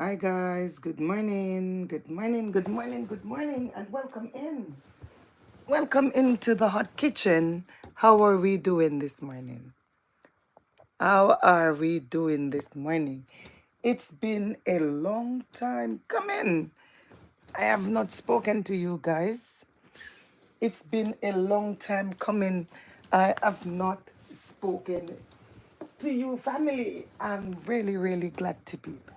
Hi guys, good morning, good morning, good morning, good morning, and welcome in. Welcome into the hot kitchen. How are we doing this morning? How are we doing this morning? It's been a long time coming. I have not spoken to you guys. It's been a long time coming. I have not spoken to you, family. I'm really, really glad to be back.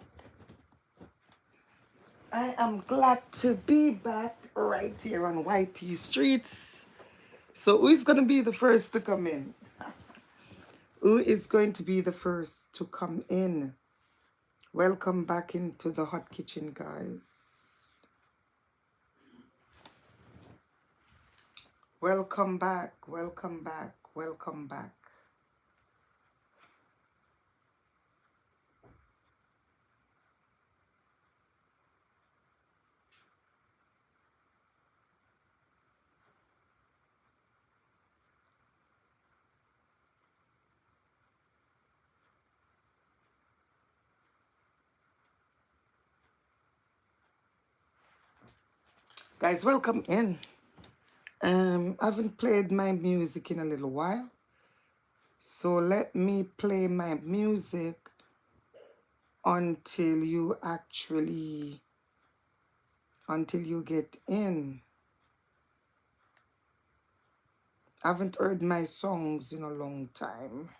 I am glad to be back right here on YT Streets. So who's going to be the first to come in? Who is going to be the first to come in? Welcome back into the hot kitchen, guys. Welcome back, welcome back, welcome back. Guys, welcome in. I haven't played my music in a little while. So let me play my music until you get in. I haven't heard my songs in a long time.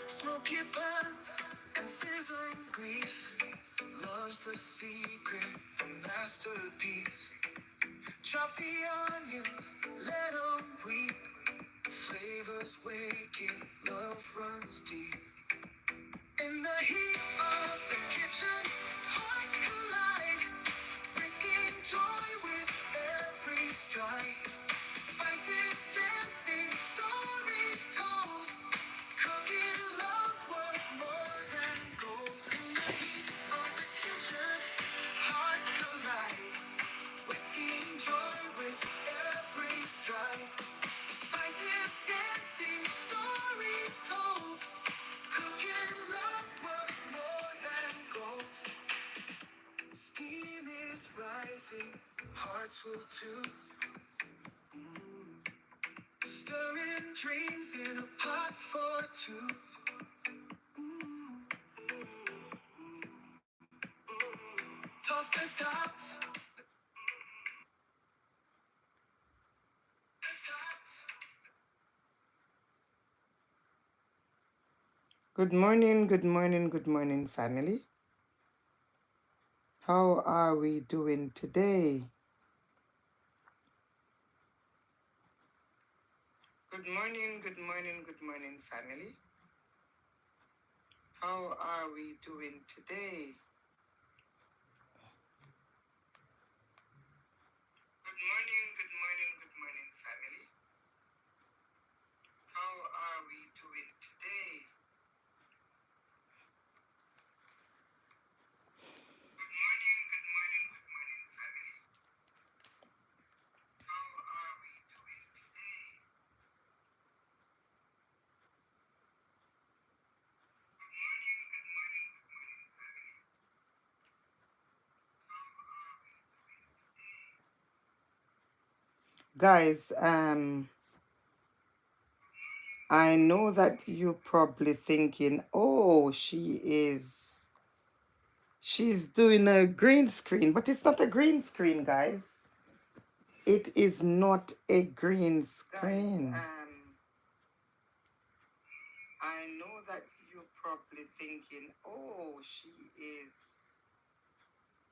Smoky pans and sizzling grease. Love's the secret, the masterpiece. Chop the onions, let 'em weep. Flavors waking, love runs deep. In the heat of the kitchen, hearts collide. Risking joy with every strike. Spices dancing, stories told. Cooking love worth more than gold. In the heat of the kitchen, hearts collide. Whisking joy with every strike. Spices dancing, stories told. Cooking love worth more than gold. Steam is rising, hearts will too. Stirring dreams in a pot for two. Toss the dots. Good morning, good morning, good morning, family. How are we doing today? Good morning, good morning, good morning, family. How are we doing today? Good morning, good morning, good morning, family. How are we doing today? Good morning, good morning, good morning, family. How are we doing today? Good morning, good morning, good morning, family. How are we doing today? Guys, I know that you're probably thinking, oh, she's doing a green screen, but it's not a green screen, guys. It is not a green screen. Guys, I know that you're probably thinking, oh,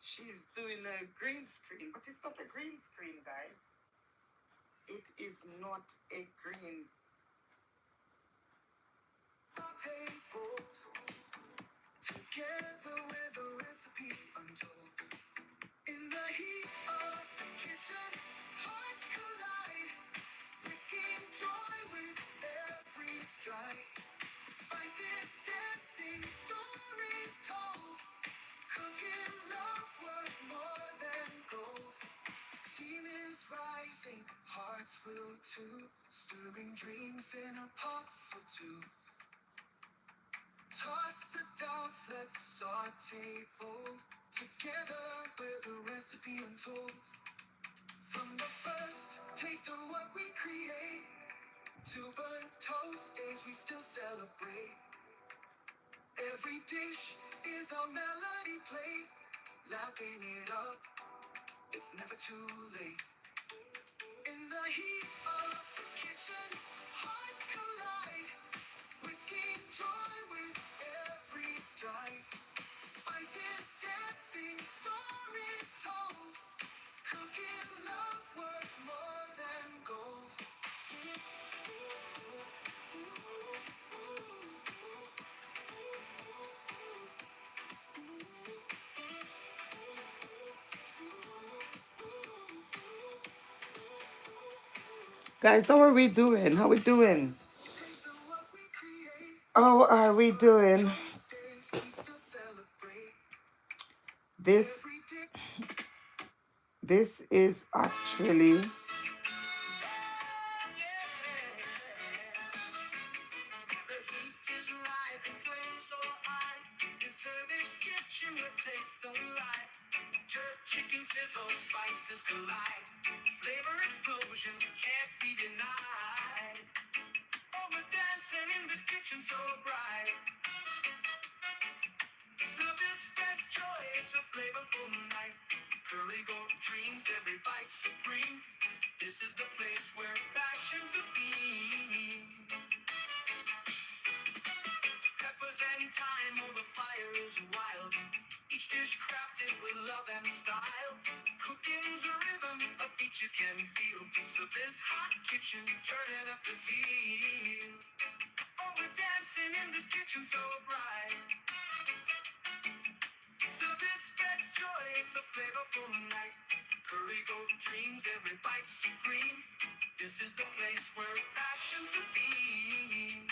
she's doing a green screen, but it's not a green screen, guys. It is not a green table. Together with a recipe untold. In the heat of the kitchen, hearts collide. Risking joy with every strike. Spices dancing, stories told. Cooking love worth more than gold. Steam is rising, hearts will too. Stirring dreams in a pot for two. Toss the doubts, let's saute bold. Together with a recipe untold. From the first taste of what we create, to burnt toast days we still celebrate. Every dish is our melody plate. Lapping it up, it's never too late. In the heat of the kitchen, hearts collide. Whiskey joy with every stride. Spices dancing, stories told. Cooking love worth more than gold. Guys, how are we doing? How we doing? How are we doing? This is actually service kitchen with taste of light. Jerk, chicken sizzle, spices collide. Flavor explosion can't be denied. Oh, we're dancing in this kitchen so bright. Service spreads joy, it's a flavorful night. Curry gold dreams, every bite supreme. This is the place where passion's the theme. Peppers and thyme, oh the fire is wild. Each dish crafted with love and style. Cooking's a rhythm, a beat you can feel. So this hot kitchen, turning up the zeal. Oh, we're dancing in this kitchen so bright. So this spreads joy, it's a flavorful night. Curry gold dreams, every bite supreme. This is the place where passion's the theme.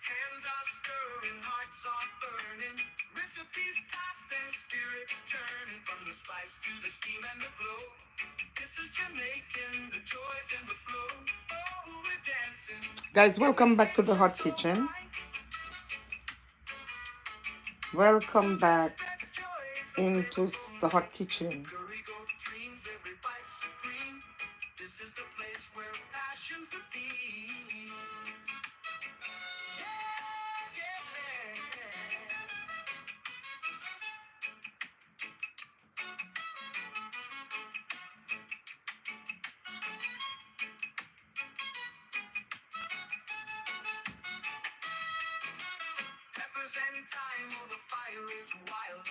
Hands are stirring, hearts are burning. Recipes passed and spirits turning. From the spice to the steam and the glow. This is Jamaican, the joys and the flow. Oh, we're dancing. Guys, welcome back to the Hot Kitchen. Welcome back into the Hot Kitchen. This is the place where passion's the theme. Peppers and thyme, oh the fire is wild.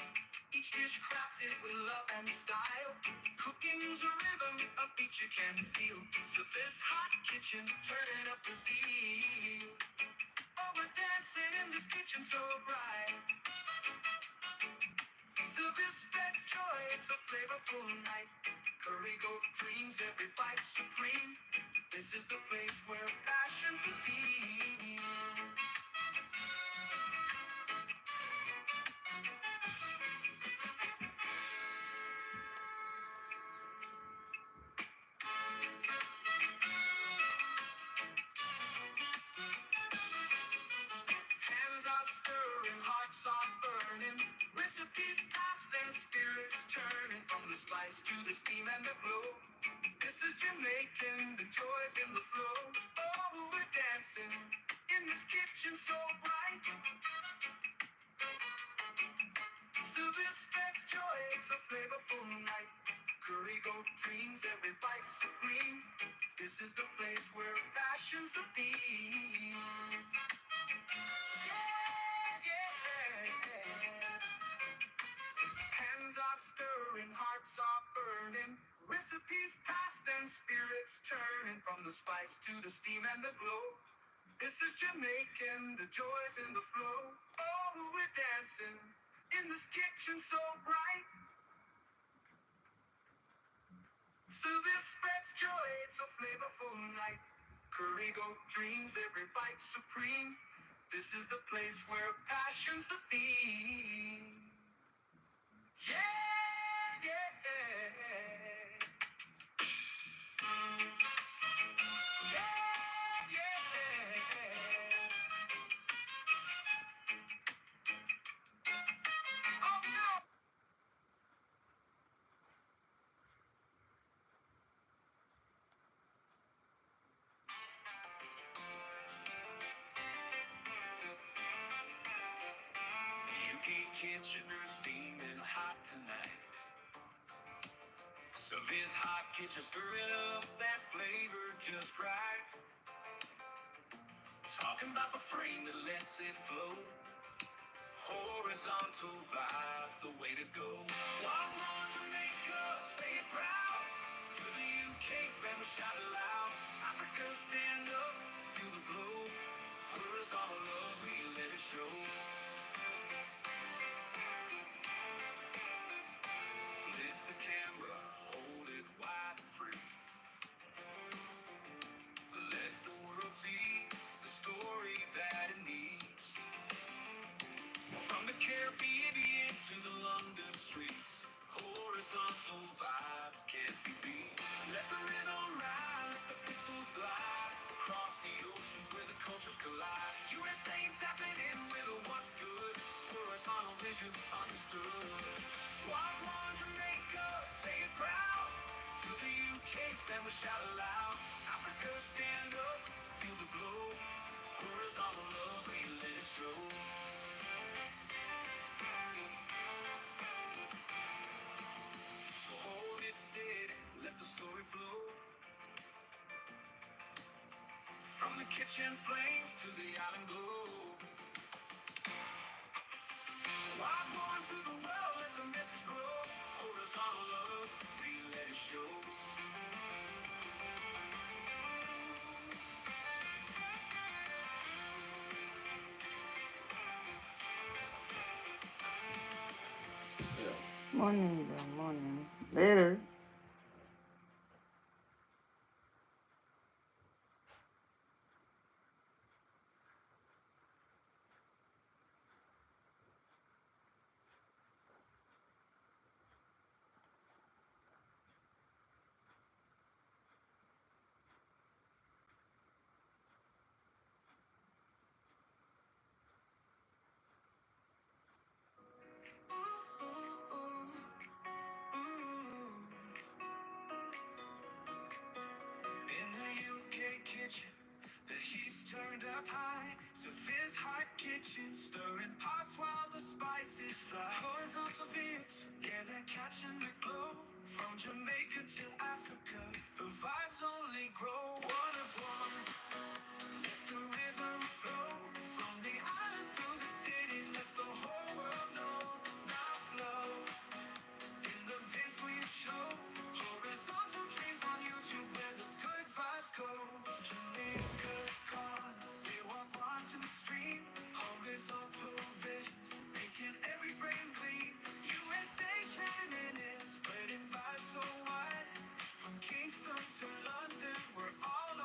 Each dish crafted with love and style. Cooking's a rhythm, a beat you can feel. So this hot kitchen, turning up the zeal. Oh, we're dancing in this kitchen so bright. So this spreads joy, it's a flavorful night. Curry gold dreams, every bite supreme. This is the place where passion's the theme. Hands are stirring, hearts are burning. Recipes passed and spirits turning. From the spice to the steam and the glow. This is Jamaican, the joys in the flow. Oh, we're dancing in this kitchen so bright. So this spreads joy, it's a flavorful night. Curry gold dreams, every bite supreme. This is the place where passion's the theme. Hands are stirring, hearts are burning. Recipes passed and spirits turning. From the spice to the steam and the glow. This is Jamaican, the joys in the flow. Oh, we're dancing in this kitchen so bright. So this spreads joy, it's a flavorful night. Curry gold dreams, every bite supreme. This is the place where passion's the theme. Yeah, yeah. kitchen steaming hot tonight. So this hot kitchen stirring up that flavor just right. Talking about the flame that lets it flow. Horizontal vibes, the way to go. Walk on Jamaica, say it proud. To the UK, family shout it loud. Africa, stand up, feel the glow. Horizontal love, we let it show. Flip the camera, hold it wide and free. Let the world see the story that it needs. From the Caribbean to the London streets, horizontal vibes can't be beat. Let the rhythm ride, let the pixels glide across the oceans where the cultures collide. USA tapping in with a what's good, horizontal visions understood. Walk on Jamaica, say it proud. To the UK, family shout aloud. Africa, stand up, feel the glow. Horizontal love, we let it show. So hold it steady, let the story flow. From the kitchen flames to the island glow. Walk on to the world, let the message grow. Horizontal love, we let it show. Morning, then, morning. Later. In the UK kitchen, the heat's turned up high. Sophia's hot kitchen, stirring pots while the spices fly. Horizontal views, yeah, they're catching the glow. From Jamaica to Africa, the vibes only grow. One upon, let the rhythm flow. From the islands to the cities, let the whole world know. Now flow. In the vids we show, horizontal dreams on YouTube where the good vibes go. Jamaica gone, say what want to stream. Horizontal visions, making every frame clean. USA shining in, spreading vibes so wide. From Kingston to London, we're all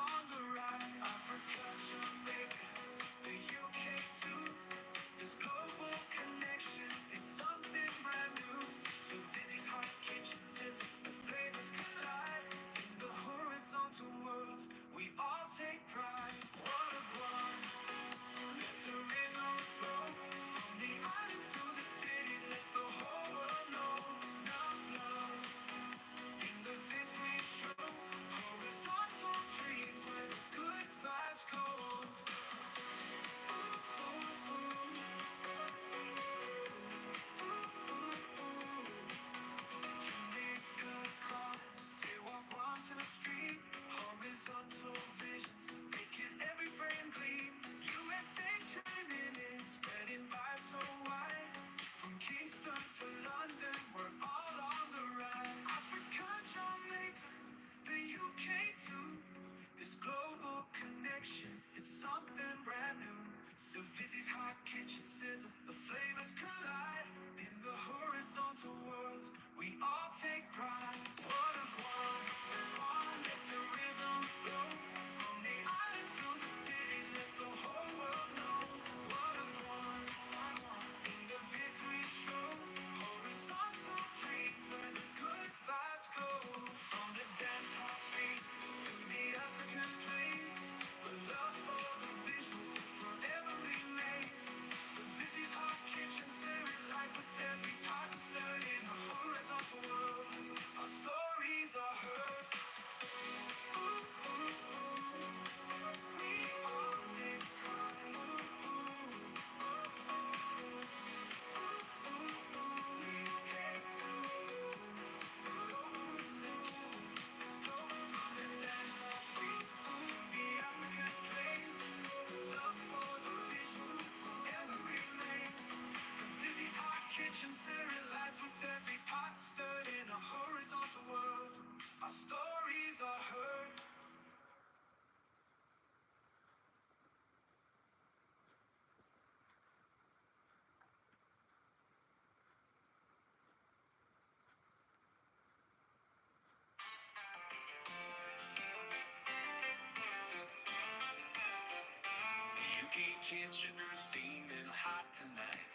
kitchen steaming hot tonight.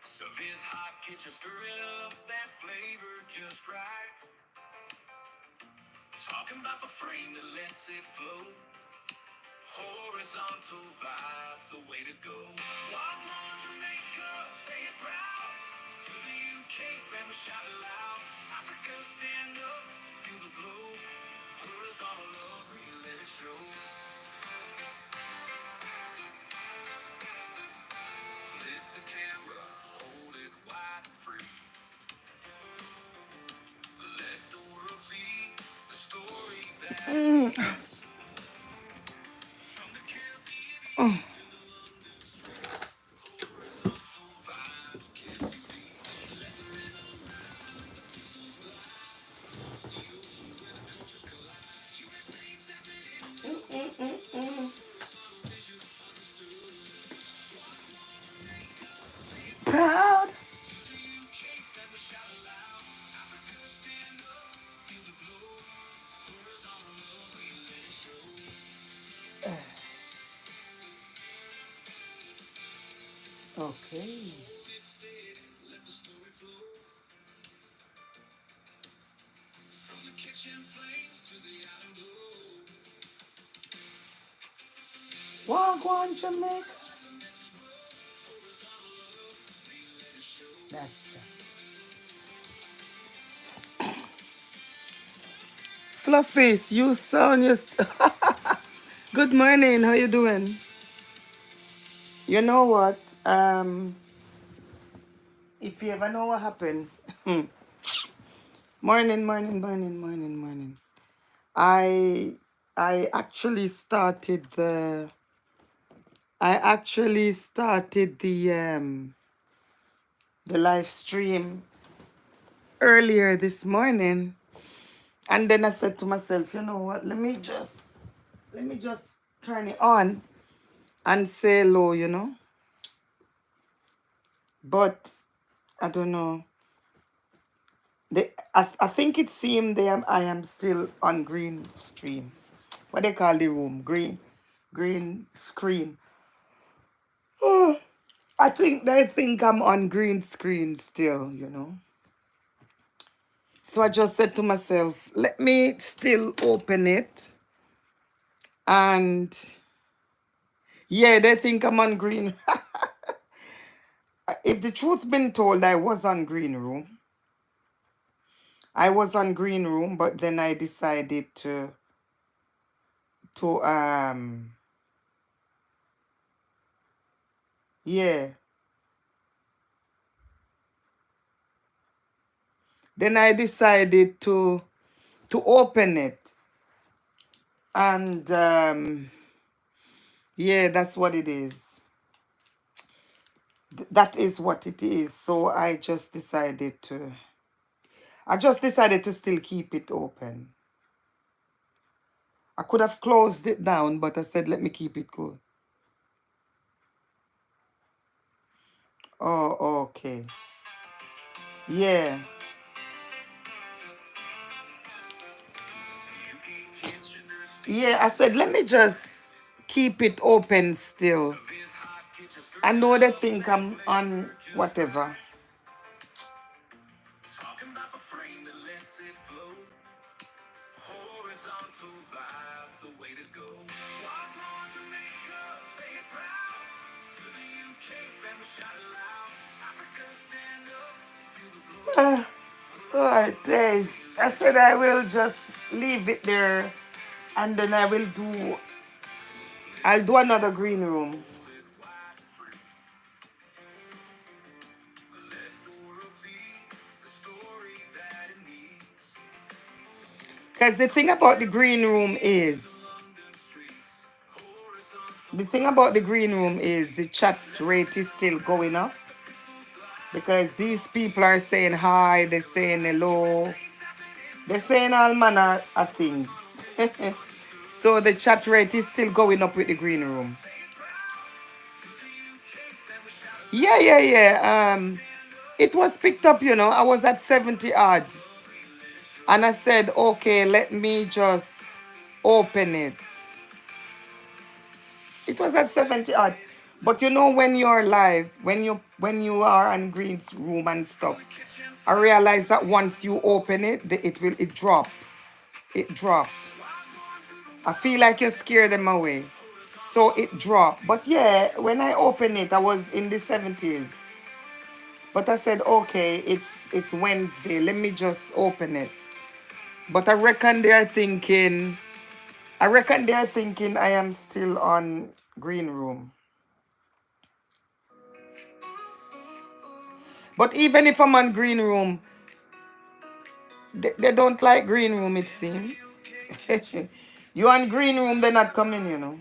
So this hot kitchen stirring up that flavor just right. Talking about the flame that lets it flow. Horizontal vibes, the way to go. Walk on Jamaica, say it proud. To the UK family, shout it loud. Africa, stand up, feel the glow. Horizontal love, really let it show. Flip the camera, hold it wide and free. Let the world see the story that from the Caribbean to the London streets. Horizontal vibes can be beat. Let the rhythm ride, the pencils glide. Across the oceans where the cultures collide. USA tapping in on the horizontal visions understood. Walk on Jamaica, say it Proud. to the UK, family shout aloud. Africa stand up, feel the glow. Horizontal love, we let it show. Okay. Hold it steady, let the story flow. From the kitchen flames to the island glow. Wagwan Jamaica. That's true. Flufface, you sound just. Good morning. How you doing? You know what? If you ever know what happened, morning. I I actually started the I actually started the live stream earlier this morning, and then I said to myself, you know what? Let me just turn it on and say hello, But I don't know. I think it seemed I am still on green stream. What they call the room? Green screen. I think they think I'm on green screen still. So I just said to myself, let me still open it. And yeah, they think I'm on green. If the truth been told, I was on green room. I was on green room, but then I decided to yeah. Then I decided to open it. And yeah, that's what it is. That is what it is. So I just decided to still keep it open. I could have closed it down, but I said let me keep it good. Oh, okay. Yeah. Yeah, I said let me just keep it open still. I know they think I'm on whatever. Talking about the frame that lets it flow. Horizontal vibes, the way to go. Walk on Jamaica, say it proud. To the UK, family shout it loud. Africa, stand up, feel the glow. Oh, days. I said I will just leave it there, and then I'll do another green room. Hold it wide and free. Let the world see the story that it needs. Because the thing From the about the green room Caribbean to is, the London streets. Horizontal the thing about the vibes green can room be is the beat. chat Let the rate is rhythm still going ride, up. the pencils glide. Because these Across the people are saying oceans where the hi, cultures they're saying collide. hello, USA tapping in they're on the saying all manner horizontal. of things. Horizontal visions understood. So the chat rate is Walk still on going up with the green Jamaica, room. say it proud. To the UK, family shout Yeah, aloud. yeah, yeah. Africa, stand up, It was feel picked the up. glow. I was at 70 odd. Horizontal love, we let it show. And I said, okay, let me just open it. It was at 70 odd. But you know when you're live, when you are on Green's room and stuff, I realize that once you open it, it drops. It drops. I feel like you scare them away. So it dropped. But yeah, when I opened it, I was in the 70s. But I said, okay, it's Wednesday. Let me just open it. But I reckon they're thinking I am still on Green Room. But even if I'm on Green Room, they don't like Green Room, it seems. You on Green Room, they're not coming, you know.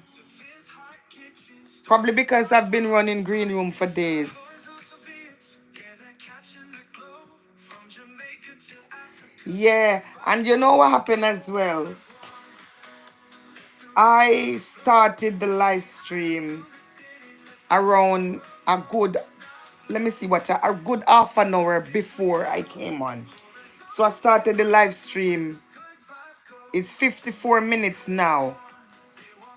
Probably because I've been running Green Room for days. Yeah, and you know what happened as well? I started the live stream around a good, let me see what, a good half an hour before I came on. So I started the live stream. It's 54 minutes now.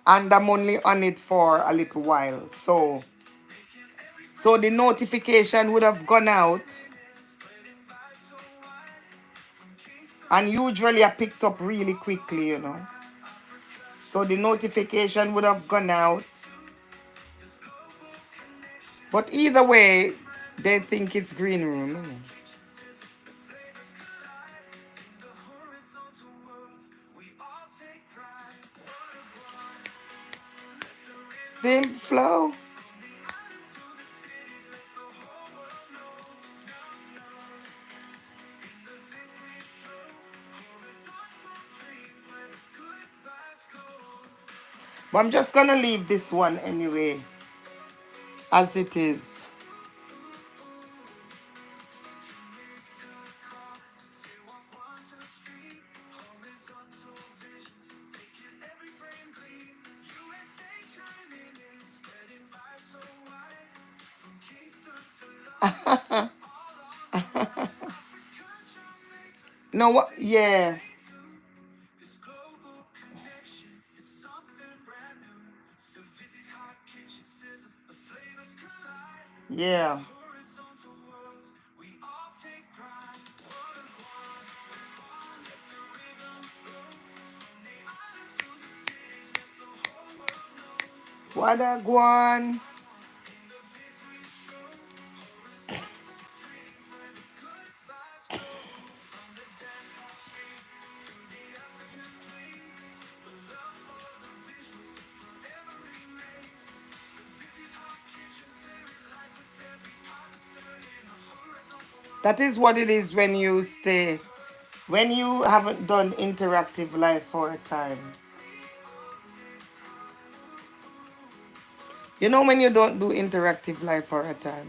And I'm only on it for a little while. So the notification would have gone out. And usually I picked up really quickly, you know. So the notification would have gone out. But either way, they think it's Green Room. You know. Them flow. But I'm just gonna leave this one anyway, as it is. No, what? Yeah. Yeah. What a guan. That is what it is when you stay, when you haven't done interactive live for a time. You know when you don't do interactive live for a time.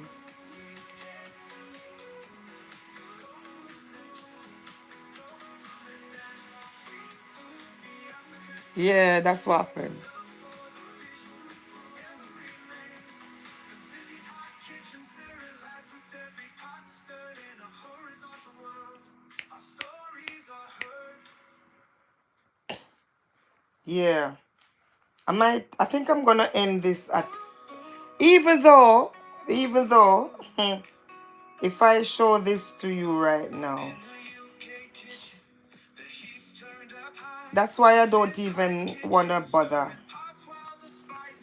Yeah, that's what happened. Yeah. I think I'm gonna end this at, even though, if I show this to you right now, that's why I don't even wanna bother.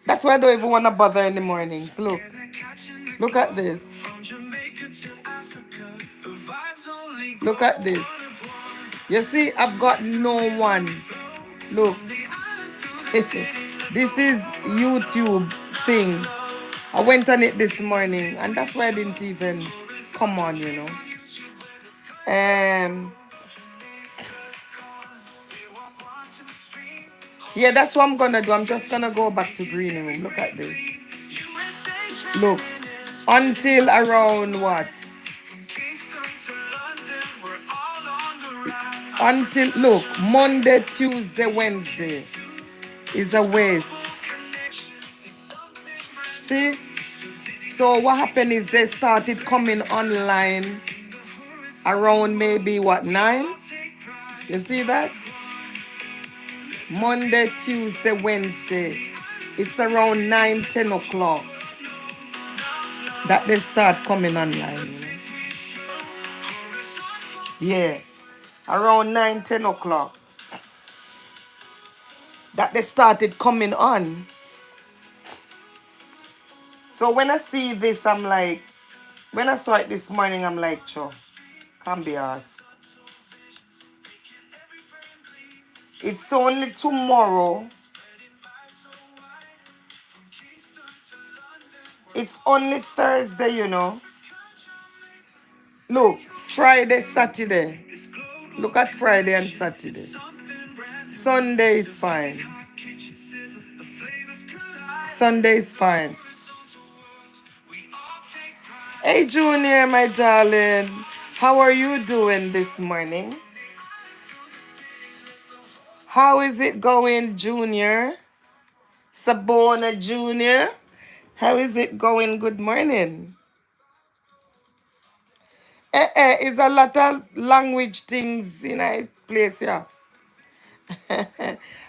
That's why I don't even wanna bother in the mornings. Look at this. Look at this. You see, I've got no one. Look. This is YouTube thing. I went on it this morning and that's why I didn't even come on, you know. Yeah, that's what I'm gonna do. I'm just gonna go back to Green Room. Look at this. Look. Until around what? Until, look, Monday, Tuesday, Wednesday is a waste. See? So what happened is they started coming online around maybe what, 9? You see that? Monday, Tuesday, Wednesday It's around 9, 10 o'clock that they start coming online. Yeah, around 9, 10 o'clock that they started coming on. So when I see this, I'm like, when I saw it this morning, I'm like, sure, can't be asked. It's only tomorrow. It's only Thursday, you know. Look, Friday, Saturday. Look at Friday and Saturday. Sunday is fine. Sunday is fine. Hey, Junior, my darling. How are you doing this morning? How is it going, Junior? Sabona Junior? How is it going? Good morning. Is a lot of language things in a place here.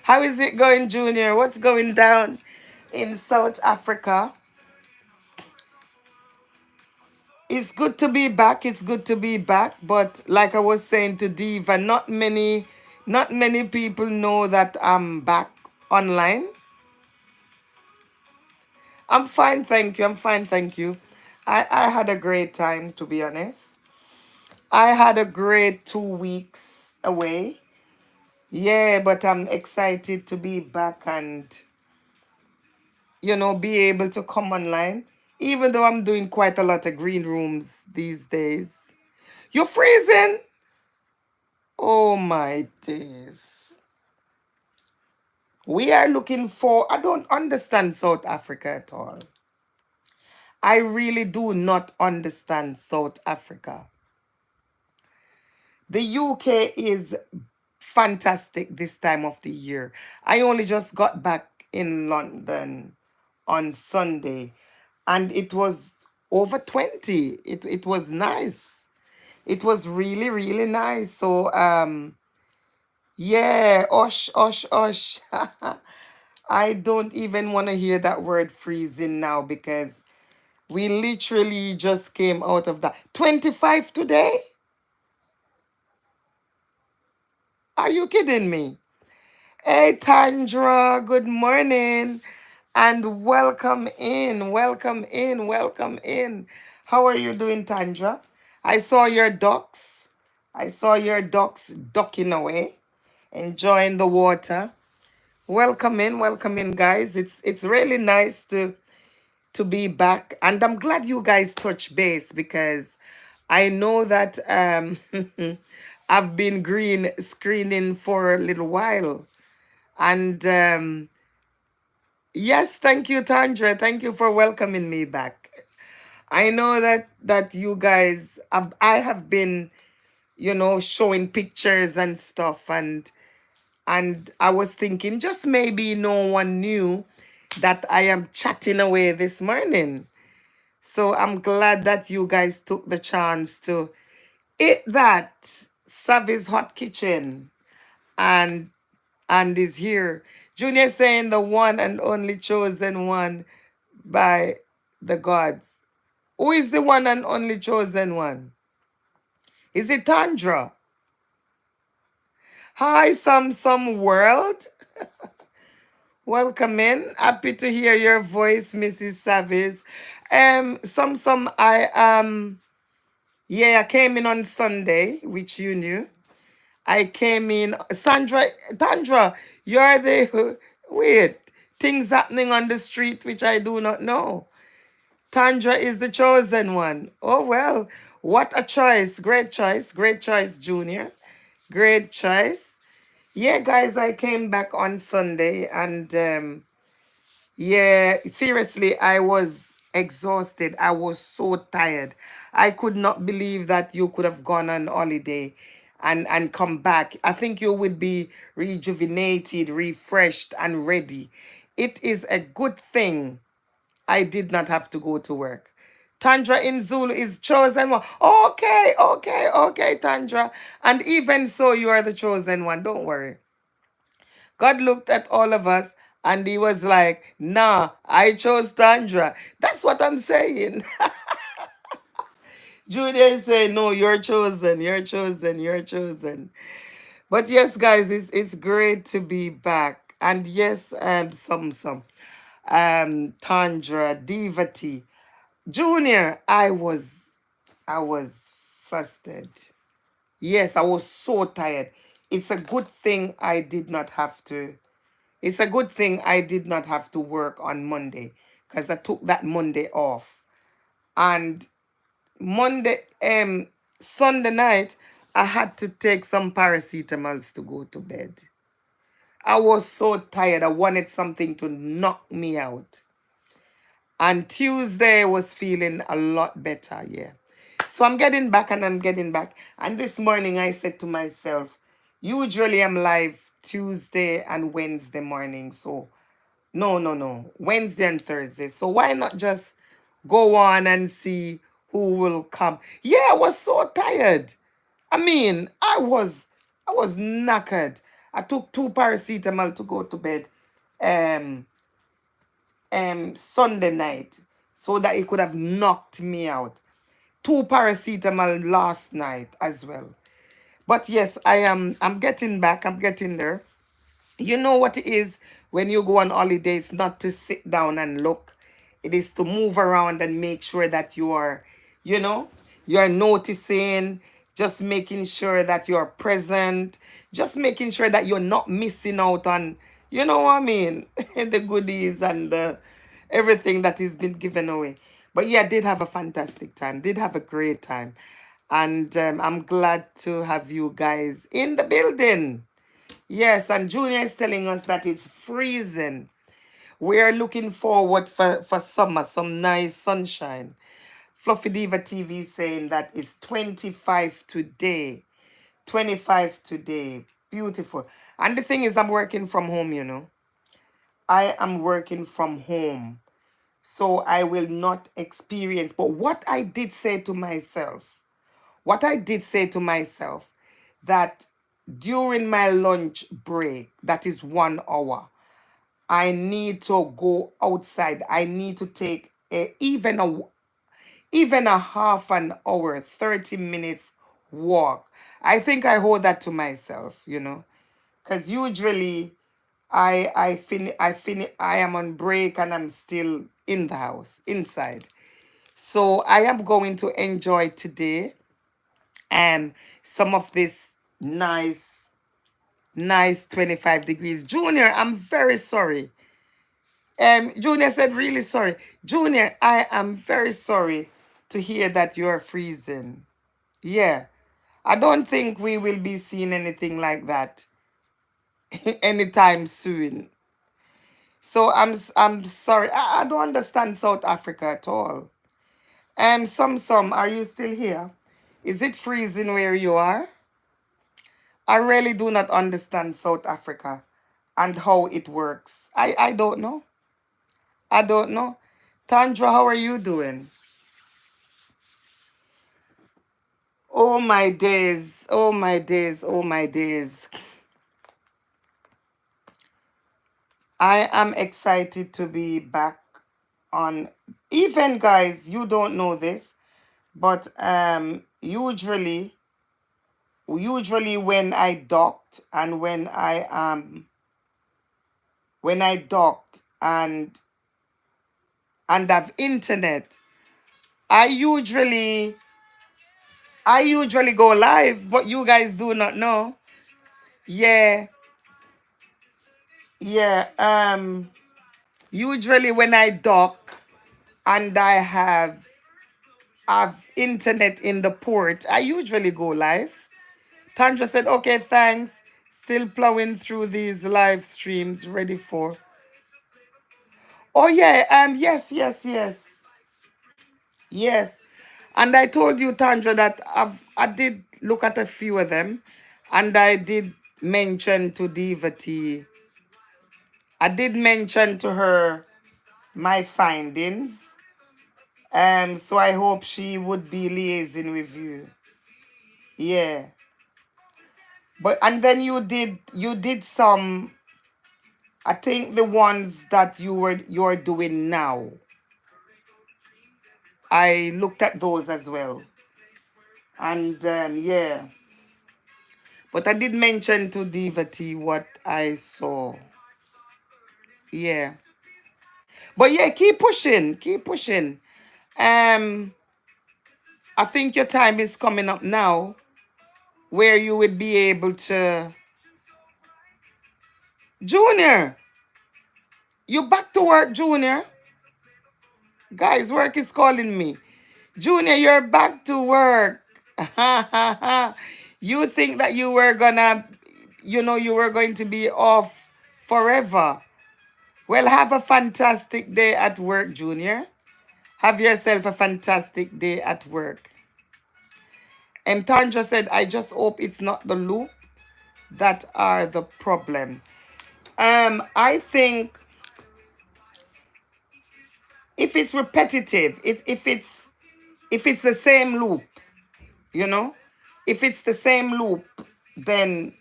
How is it going, Junior? What's going down in South Africa? It's good to be back. It's good to be back. But like I was saying to Diva, not many people know that I'm back online. I'm fine, thank you. I'm fine, thank you. I had a great time, to be honest. I had a great 2 weeks away. Yeah, but I'm excited to be back and, be able to come online. Even though I'm doing quite a lot of green rooms these days. You're freezing? Oh my days. We are looking for, I don't understand South Africa at all. I really do not understand South Africa. The UK is fantastic this time of the year. I only just got back in London on Sunday and it was over 20. It was nice. It was really, really nice. So yeah, osh, osh, osh. I don't even want to hear that word freezing now because we literally just came out of that. 25 today? Are you kidding me? Hey, Tandra, good morning and welcome in, welcome in, welcome in. How are you doing, Tandra? I saw your ducks. I saw your ducks ducking away, enjoying the water. Welcome in, guys. It's really nice to be back, and I'm glad you guys touch base because I know that I've been green screening for a little while. And yes, thank you, Tandra. Thank you for welcoming me back. I know that you guys I have been, showing pictures and stuff, and I was thinking just maybe no one knew that I am chatting away this morning. So I'm glad that you guys took the chance to eat that Savvy's Hot Kitchen and is here. Junior saying the one and only chosen one by the gods. Who is the one and only chosen one? Is it Tandra? Hi, some world. Welcome in. Happy to hear your voice, Mrs. Savis. Some I came in on Sunday, which you knew. I came in. Tandra, you're the wait. Things happening on the street which I do not know. Tandra is the chosen one. Oh well, what a choice. Great choice, Junior. Great choice. Yeah, guys, I came back on Sunday and yeah, seriously, I was exhausted. I was so tired. I could not believe that you could have gone on holiday and come back. I think you would be rejuvenated, refreshed, and ready. It is a good thing I did not have to go to work. Tandra in Zulu is chosen one. Okay, Tandra. And even so, you are the chosen one. Don't worry. God looked at all of us And he was like, nah, I chose Tandra. That's what I'm saying. Junior is saying, no, you're chosen, you're chosen, you're chosen. But yes, guys, it's great to be back. And yes, Tandra, Devati. Junior, I was flustered. Yes, I was so tired. It's a good thing I did not have to. It's a good thing I did not have to work on Monday because I took that Monday off. And Monday, Sunday night, I had to take some paracetamols to go to bed. I was so tired. I wanted something to knock me out. And Tuesday was feeling a lot better, yeah. So I'm getting back and I'm getting back. And this morning I said to myself, usually I'm live Tuesday and Wednesday morning. So no, no, no. Wednesday and Thursday. So why not just go on and see who will come? Yeah, I was so tired. I mean, I was knackered. I took 2 paracetamol to go to bed. Um Sunday night so that it could have knocked me out. 2 paracetamol last night as well. But yes, I'm getting back. I'm getting there. You know what it is when you go on holiday, it's not to sit down and look. It is to move around and make sure that you are, you know, you're noticing, just making sure that you're present, just making sure that you're not missing out on, you know what I mean, the goodies and the everything that has been given away. But yeah, I did have a fantastic time, did have a great time. And I'm glad to have you guys in the building. Yes, and Junior is telling us that it's freezing. We are looking forward for summer, some nice sunshine. Fluffy Diva TV is saying that it's 25 today. 25 today. Beautiful. And the thing is, I'm working from home, you know. I am working from home. So I will not experience. But what I did say to myself, that during my lunch break, that is 1 hour, I need to go outside. I need to take even a half an hour, 30 minutes walk. I think I hold that to myself, you know, because usually I am on break and I'm still in the house, inside. So I am going to enjoy today and some of this nice 25 degrees. Junior, I'm very sorry. Junior said, really sorry. Junior, I am very sorry to hear that you're freezing. Yeah. I don't think we will be seeing anything like that anytime soon. So I'm sorry. I don't understand South Africa at all. Some, are you still here? Is it freezing where you are? I really do not understand South Africa and how it works. I don't know. I don't know. Tandra, how are you doing? Oh my days. Oh my days. Oh my days. I am excited to be back on. Even guys, you don't know this, but usually when I docked and when I docked and have internet, I usually I usually go live, but you guys do not know. Yeah, yeah. Usually when I dock and I have internet in the port, I usually go live. Tandra said, okay, thanks. Still plowing through these live streams, ready for. Oh yeah, yes, yes, yes. Yes. And I told you, Tandra, that I did look at a few of them and I did mention to Devati. I did mention to her my findings. So I hope she would be liaising with you. Yeah. But and then you did I think the ones that you're doing now, I looked at those as well. And yeah. But I did mention to Diva T what I saw. Yeah. But yeah, keep pushing. Keep pushing. Um, I think your time is coming up now where you would be able to. Junior, you back to work, Junior. Guys, work is calling me. Junior, you're back to work. You think that you were gonna, you were going to be off forever. Well, have a fantastic day at work, Junior. Have yourself a fantastic day at work. Tandra said, I just hope it's not the loop that are the problem. I think if it's repetitive, if it's the same loop, you know, if it's the same loop, then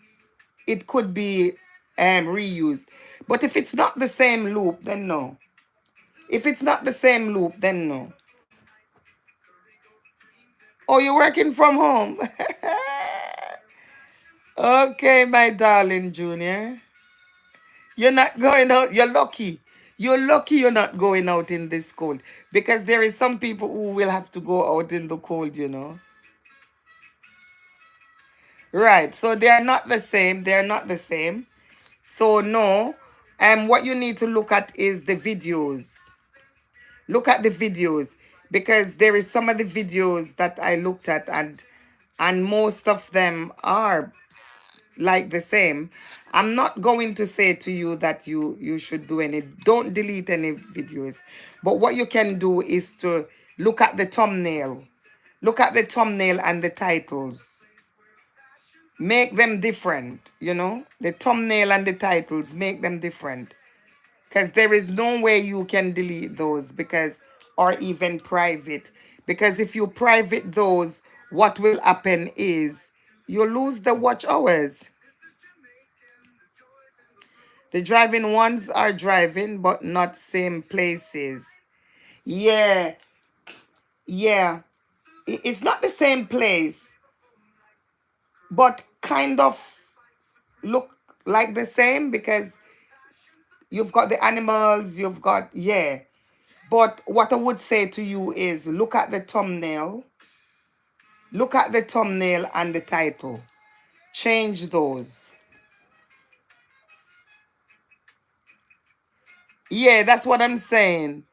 it could be reused. But if it's not the same loop, then no. If it's not the same loop, then no. Oh, you're working from home. Okay, my darling Junior. You're not going out. You're lucky. You're lucky you're not going out in this cold. Because there is some people who will have to go out in the cold. Right. So they are not the same. They are not the same. So no. What you need to look at is the videos. Look at the videos. Because there is some of the videos that I looked at, and most of them are like the same. I'm not going to say to you that you should do don't delete any videos. But what you can do is to look at the thumbnail. Look at the thumbnail and the titles. Make them different. The thumbnail and the titles, make them different. Because there is no way you can delete those, or even private. Because if you private those, what will happen is you lose the watch hours. The driving ones are driving, but not same places. Yeah, yeah. It's not the same place, but kind of look like the same because you've got the animals, yeah. But what I would say to you is look at the thumbnail. Look at the thumbnail and the title. Change those. Yeah, that's what I'm saying.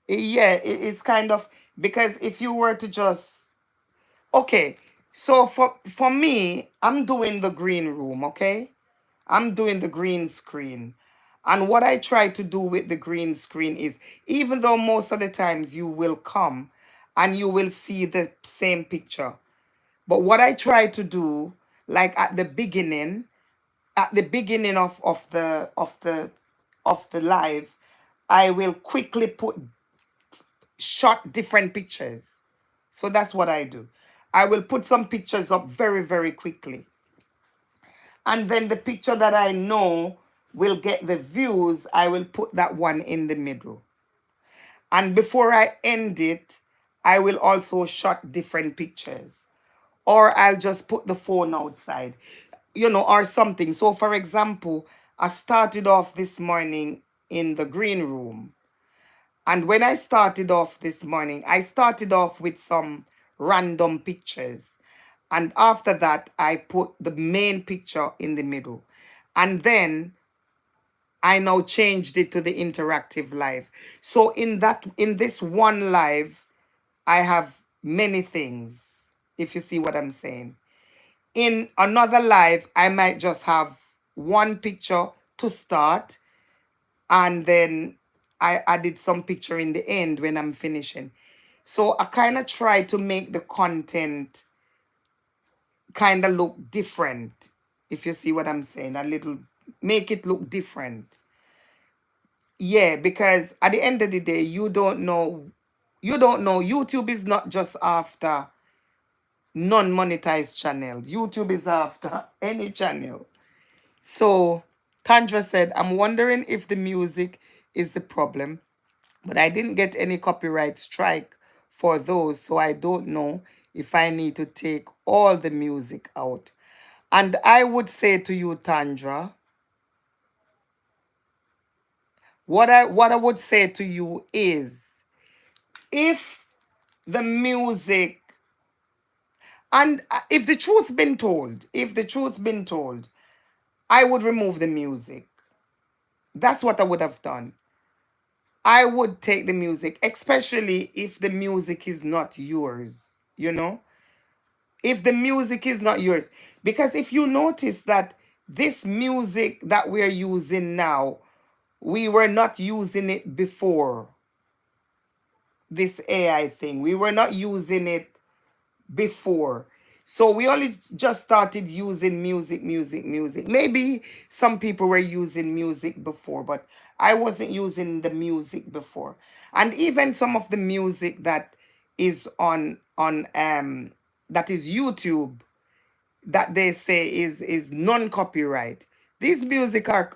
Yeah, it's kind of because if you were to just okay, so for me, I'm doing the green room, okay? I'm doing the green screen. And what I try to do with the green screen is, even though most of the times you will come and you will see the same picture, but what I try to do, like at the beginning of the live, I will quickly put shot different pictures. So that's what I do. I will put some pictures up very, very quickly. And then the picture that I know will get the views, I will put that one in the middle. And before I end it, I will also shot different pictures. Or I'll just put the phone outside, or something. So for example, I started off this morning in the green room. And when I started off this morning, I started off with some random pictures. And after that, I put the main picture in the middle. And then I now changed it to the interactive live. So in this one live, I have many things, if you see what I'm saying. In another live, I might just have one picture to start, and then I added some picture in the end when I'm finishing. So I kind of try to make the content kind of look different, if you see what I'm saying. Make it look different. Yeah, because at the end of the day, you don't know. YouTube is not just after non-monetized channels. YouTube is after any channel. So Tandra said, I'm wondering if the music is the problem, but I didn't get any copyright strike for those, so I don't know if I need to take all the music out. And I would say to you, Tandra, what I would say to you is, if the music, and if the truth been told, I would remove the music. That's what I would have done. I would take the music, especially if the music is not yours, you know? If the music is not yours. Because if you notice that this music that we're using now, we were not using it before this AI thing. We were not using it before. So we only just started using music. Maybe some people were using music before, but I wasn't using the music before. And even some of the music that is on that is YouTube, that they say is non-copyright. These music are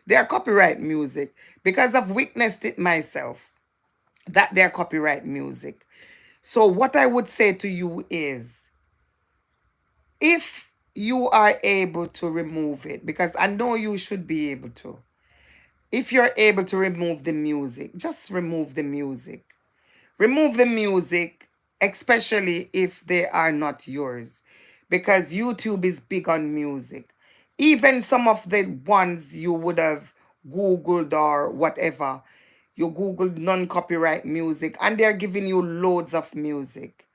they are copyright music, because I've witnessed it myself, that they're copyright music. So what I would say to you is, if you are able to remove it, because I know you should be able to, if you're able to remove the music, just remove the music. Remove the music, especially if they are not yours, because YouTube is big on music. Even some of the ones you would have Googled or whatever, you Googled non-copyright music, and they're giving you loads of music.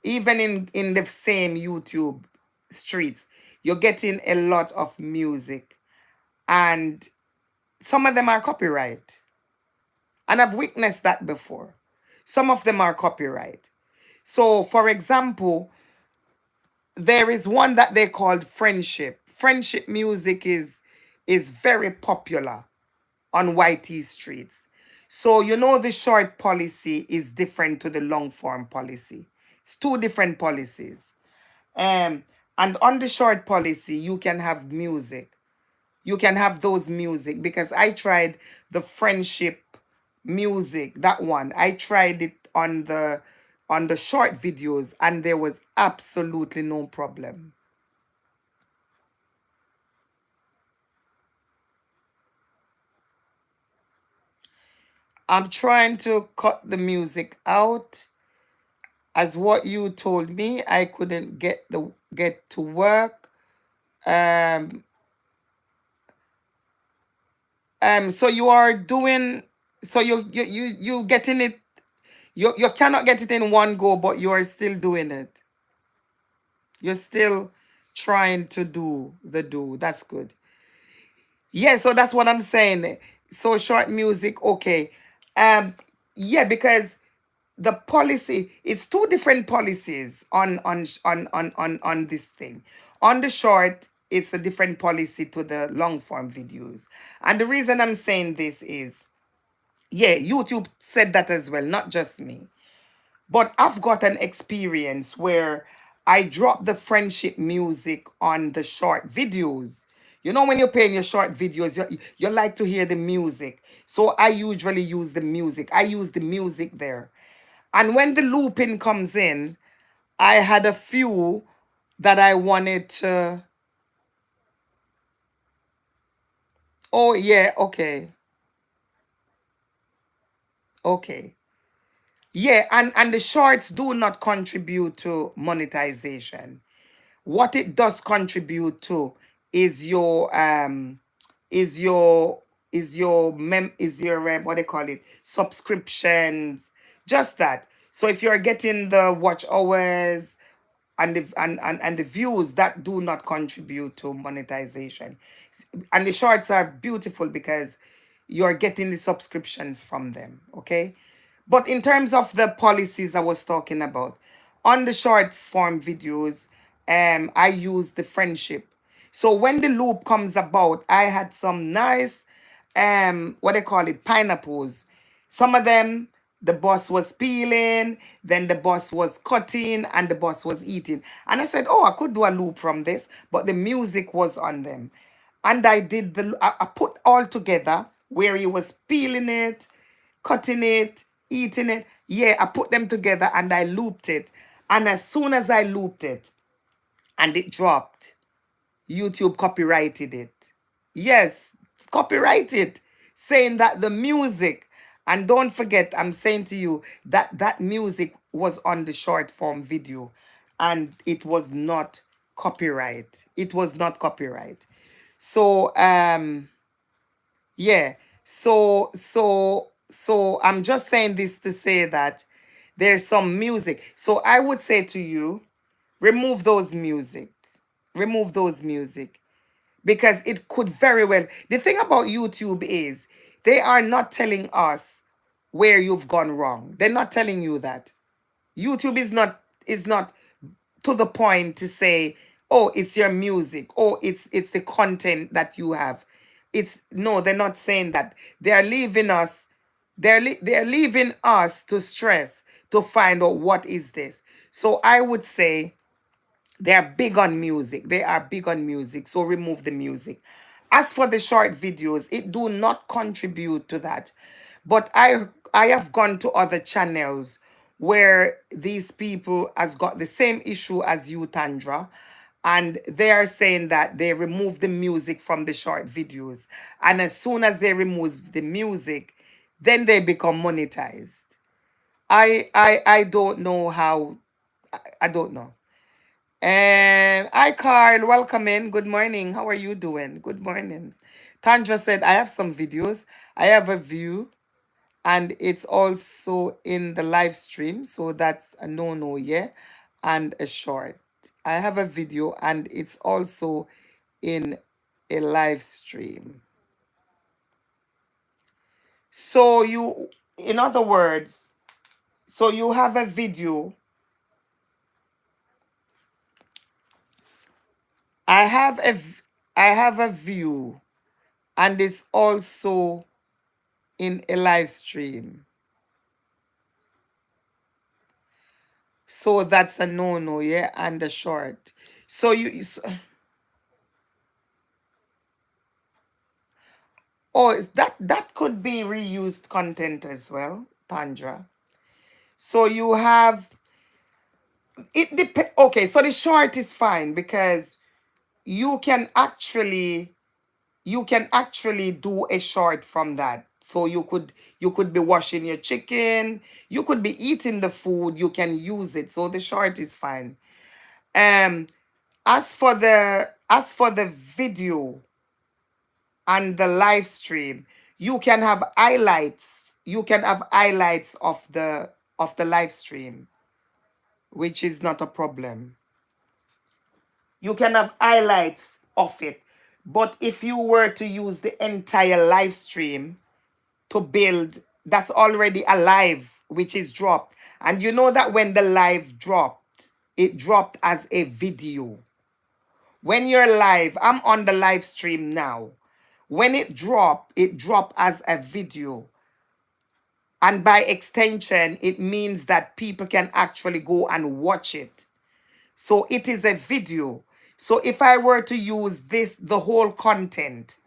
Even in the same YouTube streets, you're getting a lot of music, and some of them are copyright. And I've witnessed that before. Some of them are copyright. So, for example, there is one that they called Friendship. Friendship music is very popular on YT streets. So you know the short policy is different to the long form policy. It's two different policies. Um, and on the short policy, you can have music. You can have those music, because I tried the friendship music, that one. I tried it on the short videos, and there was absolutely no problem. I'm trying to cut the music out. As what you told me, I couldn't get to work. Um so you are doing, so you getting it, you cannot get it in one go, but you are still doing it. You're still trying to do. That's good. Yeah, so that's what I'm saying. So short music, okay. Um, yeah, because the policy, it's two different policies on this thing. On the short, it's a different policy to the long form videos. And the reason I'm saying this is, yeah, YouTube said that as well, not just me. But I've got an experience where I drop the friendship music on the short videos. You know, when you're playing your short videos, you like to hear the music. So I usually use the music. I use the music there. And when the looping comes in, I had a few that I wanted to. Oh, yeah, okay. Okay. Yeah, and the shorts do not contribute to monetization. What it does contribute to is your is your is your what they call it, subscriptions, just that. So if you're getting the watch hours and and the views, that do not contribute to monetization. And the shorts are beautiful because you're getting the subscriptions from them, okay? But in terms of the policies I was talking about, on the short form videos, I use the friendship. So when the loop comes about, I had some nice what they call it, pineapples. Some of them, the boss was peeling, then the boss was cutting, and the boss was eating. And I said, oh, I could do a loop from this, but the music was on them. and I did I put all together where he was peeling it, cutting it, eating it. Yeah, I put them together and I looped it. And as soon as I looped it and it dropped, YouTube copyrighted it. Yes, copyrighted, saying that the music, and don't forget, I'm saying to you that that music was on the short form video and it was not copyright. It was not copyright. So, yeah. So I'm just saying this to say that there's some music. So I would say to you, remove those music. Remove those music because it could very well. The thing about YouTube is they are not telling us where you've gone wrong. They're not telling you that. YouTube is not to the point to say, oh, it's your music, oh, it's the content that you have. It's no, they're not saying that. They're leaving us, they're leaving us to stress to find out what is this. So I would say they are big on music. They are big on music. So remove the music. As for the short videos, it do not contribute to that. But I have gone to other channels where these people has got the same issue as you, Tandra. And they are saying that they remove the music from the short videos. And as soon as they remove the music, then they become monetized. I don't know how. I don't know. And hi, Carl. Welcome in. Good morning. How are you doing? Good morning. Tanja said, I have some videos. I have a view, and it's also in the live stream. So that's a no, yeah? And a short. I have a video, and it's also in a live stream. So in other words, so you have a video. I have I have a view, and it's also in a live stream. So that's a no, yeah, and a short. So oh, that could be reused content as well, Tandra. So you have it depend. Okay, so the short is fine because you can actually you can actually do a short from that. So you could be washing your chicken, you could be eating the food, you can use it. So the short is fine. Um, as for the video and the live stream, you can have highlights. You can have highlights of the live stream, which is not a problem. You can have highlights of it. But if you were to use the entire live stream to build, that's already alive, which is dropped. And you know that when the live dropped, it dropped as a video. When you're live, I'm on the live stream now. When it drop as a video. And by extension, it means that people can actually go and watch it. So it is a video. So if I were to use the whole content,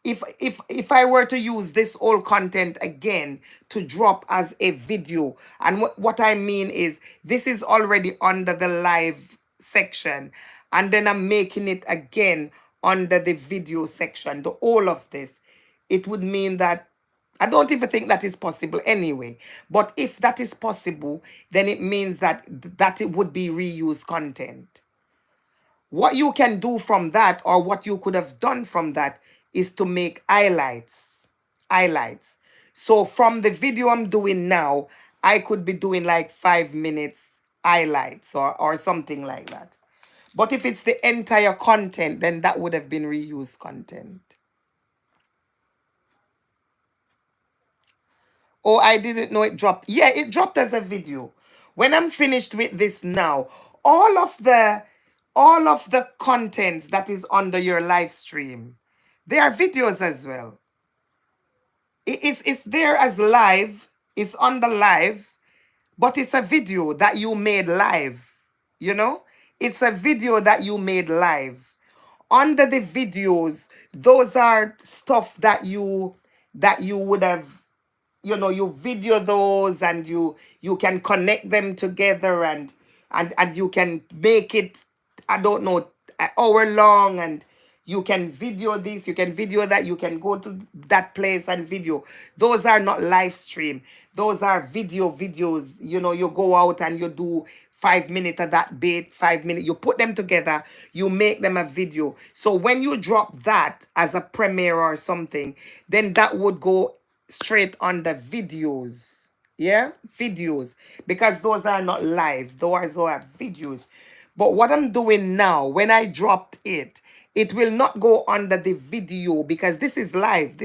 if I were to use this whole content again to drop as a video, and what I mean is this is already under the live section, and then I'm making it again under the video section, the whole of this, it would mean that I don't even think that is possible anyway. But if that is possible, then it means that it would be reused content. What you can do from that, or what you could have done from that, is to make highlights. Highlights. So from the video I'm doing now, I could be doing like 5 minutes highlights or something like that. But if it's the entire content, then that would have been reused content. Oh, I didn't know it dropped. Yeah, it dropped as a video. When I'm finished with this now, all of the all of the contents that is under your live stream, they are videos as well. It's there as live. It's on the live, but it's a video that you made live. You know, it's a video that you made live. Under the videos, those are stuff that you would have, you video those, and you can connect them together, and you can make it, I don't know, an hour long, and you can video this, you can video that, you can go to that place and video. Those are not live stream. Those are videos. You go out and you do 5 minutes of that bit, 5 minutes, you put them together, you make them a video. So when you drop that as a premiere or something, then that would go straight on the videos. Yeah, videos, because those are not live, those are videos. But what I'm doing now, when I dropped it, it will not go under the video, because this is live,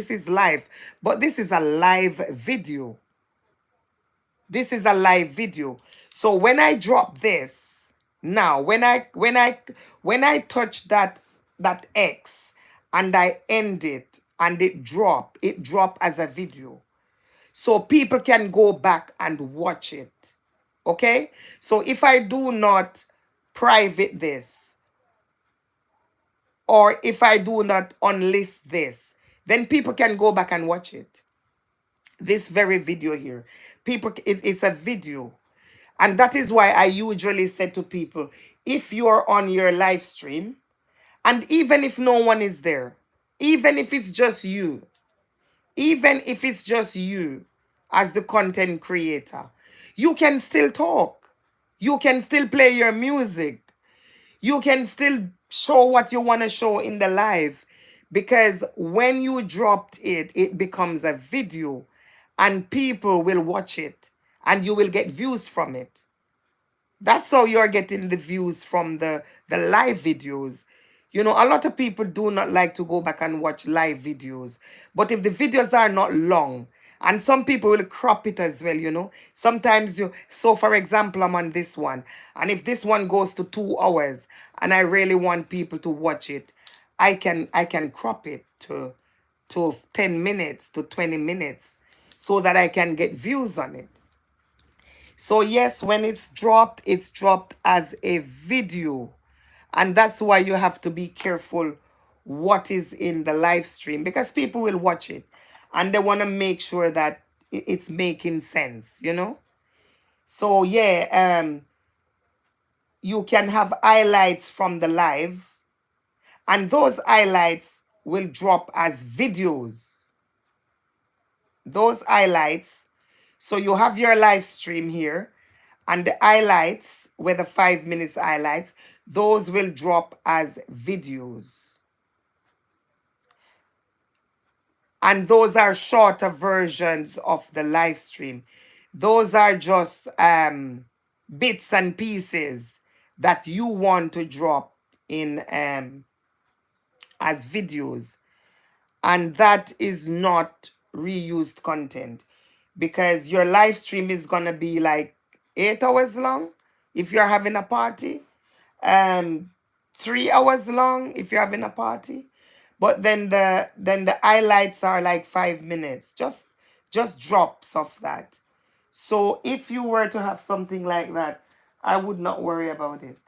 but this is a live video. This is a live video. So when I drop this now, when I touch that X and I end it and it drop as a video. So people can go back and watch it. Okay? So if I do not private this, or if I do not unlist this, then people can go back and watch it. This very video here. It's a video. And that is why I usually say to people, if you're on your live stream, and even if no one is there, even if it's just you, even if it's just you as the content creator, you can still talk. You can still play your music. You can still show what you want to show in the live, because when you dropped it, it becomes a video and people will watch it and you will get views from it. That's how you're getting the views from the live videos. A lot of people do not like to go back and watch live videos. But if the videos are not long, and some people will crop it as well. Sometimes so for example, I'm on this one, and if this one goes to 2 hours and I really want people to watch it, I can crop it to 10 minutes to 20 minutes so that I can get views on it. So yes, when it's dropped as a video. And that's why you have to be careful what is in the live stream, because people will watch it and they want to make sure that it's making sense. So yeah, you can have highlights from the live, and those highlights will drop as videos. Those highlights, so you have your live stream here, and the highlights, where the 5 minutes highlights, those will drop as videos. And those are shorter versions of the live stream. Those are just bits and pieces that you want to drop in as videos. And that is not reused content, because your live stream is gonna be like 8 hours long if you're having a party, 3 hours long if you're having a party, but then the highlights are like 5 minutes, just drops of that. So if you were to have something like that, I would not worry about it.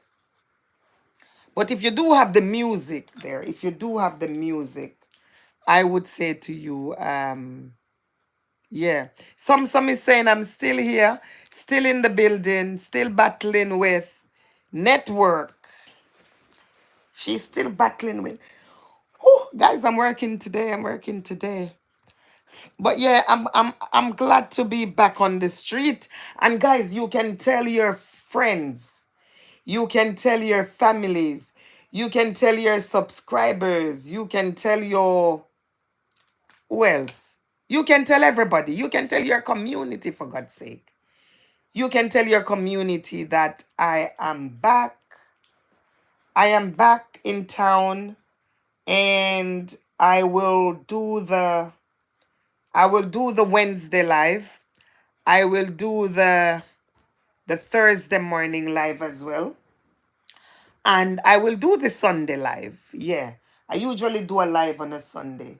But if you do have the music there, if you do have the music, I would say to you, yeah. Some is saying I'm still here, still in the building, still battling with network. She's still battling with. Oh, guys, I'm working today. I'm working today. But yeah, I'm glad to be back on the street. And guys, you can tell your friends, you can tell your families, you can tell your subscribers, you can tell your, who else? You can tell everybody. You can tell your community, for God's sake. You can tell your community that I am back. I am back in town, and I will do the Wednesday live. I will do the Thursday morning live as well. And I will do the Sunday live. Yeah. I usually do a live on a Sunday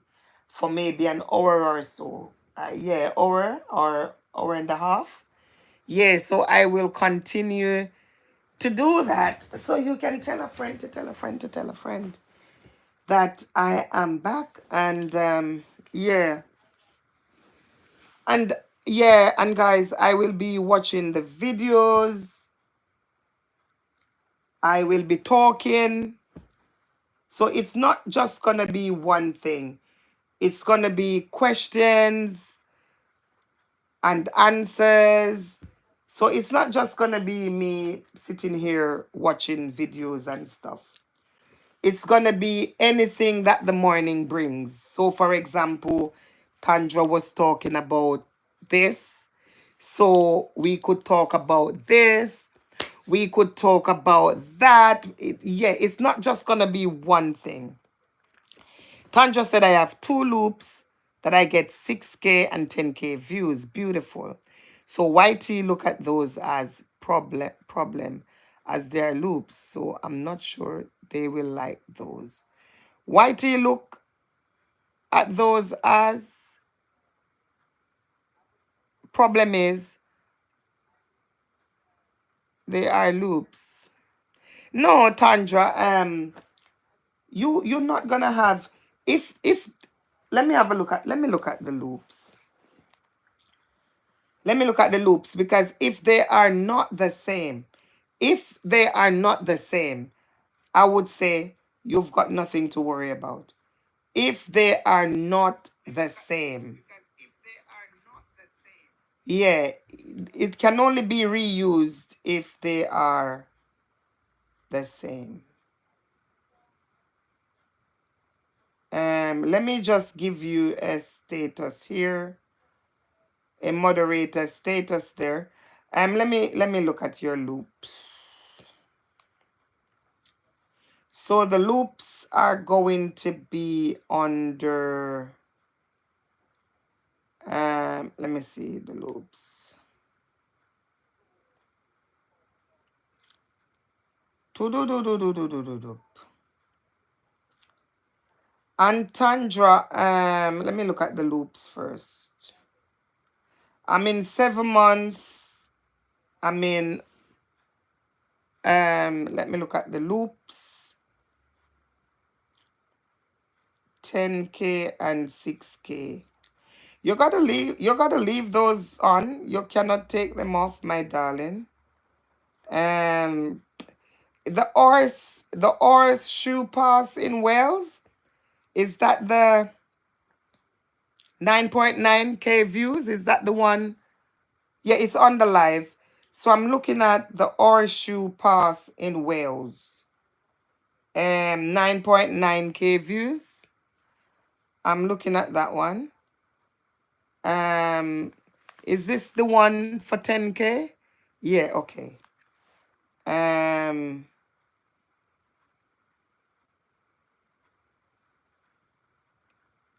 for maybe an hour or so. Yeah, hour or hour and a half. Yeah, so I will continue to do that. So you can tell a friend to tell a friend to tell a friend. that I am back, and yeah, and and guys, I will be watching the videos. I will be talking. So it's not just gonna be one thing. It's gonna be questions and answers. So it's not just gonna be me sitting here watching videos and stuff. It's gonna be anything that the morning brings. So for example, Tandra was talking about this. So we could talk about this. We could talk about that. Yeah, it's not just gonna be one thing. Tanja said I have two loops that I get 6K and 10K views. Beautiful. So YT look at those as problem as their loops. So I'm not sure they will like those. YT look at those as problem is they are loops. No, Tandra, you're not gonna have if let me look at the loops. Let me look at the loops, because if they are not the same, if they are not the same, I would say you've got nothing to worry about. If they are not the same, yeah, it can only be reused if they are the same. Let me just give you a status here, a moderator status there. Let me look at your loops. So the loops are going to be under, let me see the loops. Do. And Tandra, let me look at the loops first. I'm in 7 months. I'm in, let me look at the loops. 10K and 6K. You gotta leave those on. You cannot take them off, my darling. The Ors shoe pass in Wales, is that the 9.9K views? Is that the one? Yeah, it's on the live. So I'm looking at the Ors shoe pass in Wales. 9.9K views. I'm looking at that one. Is this the one for 10K? Yeah, okay.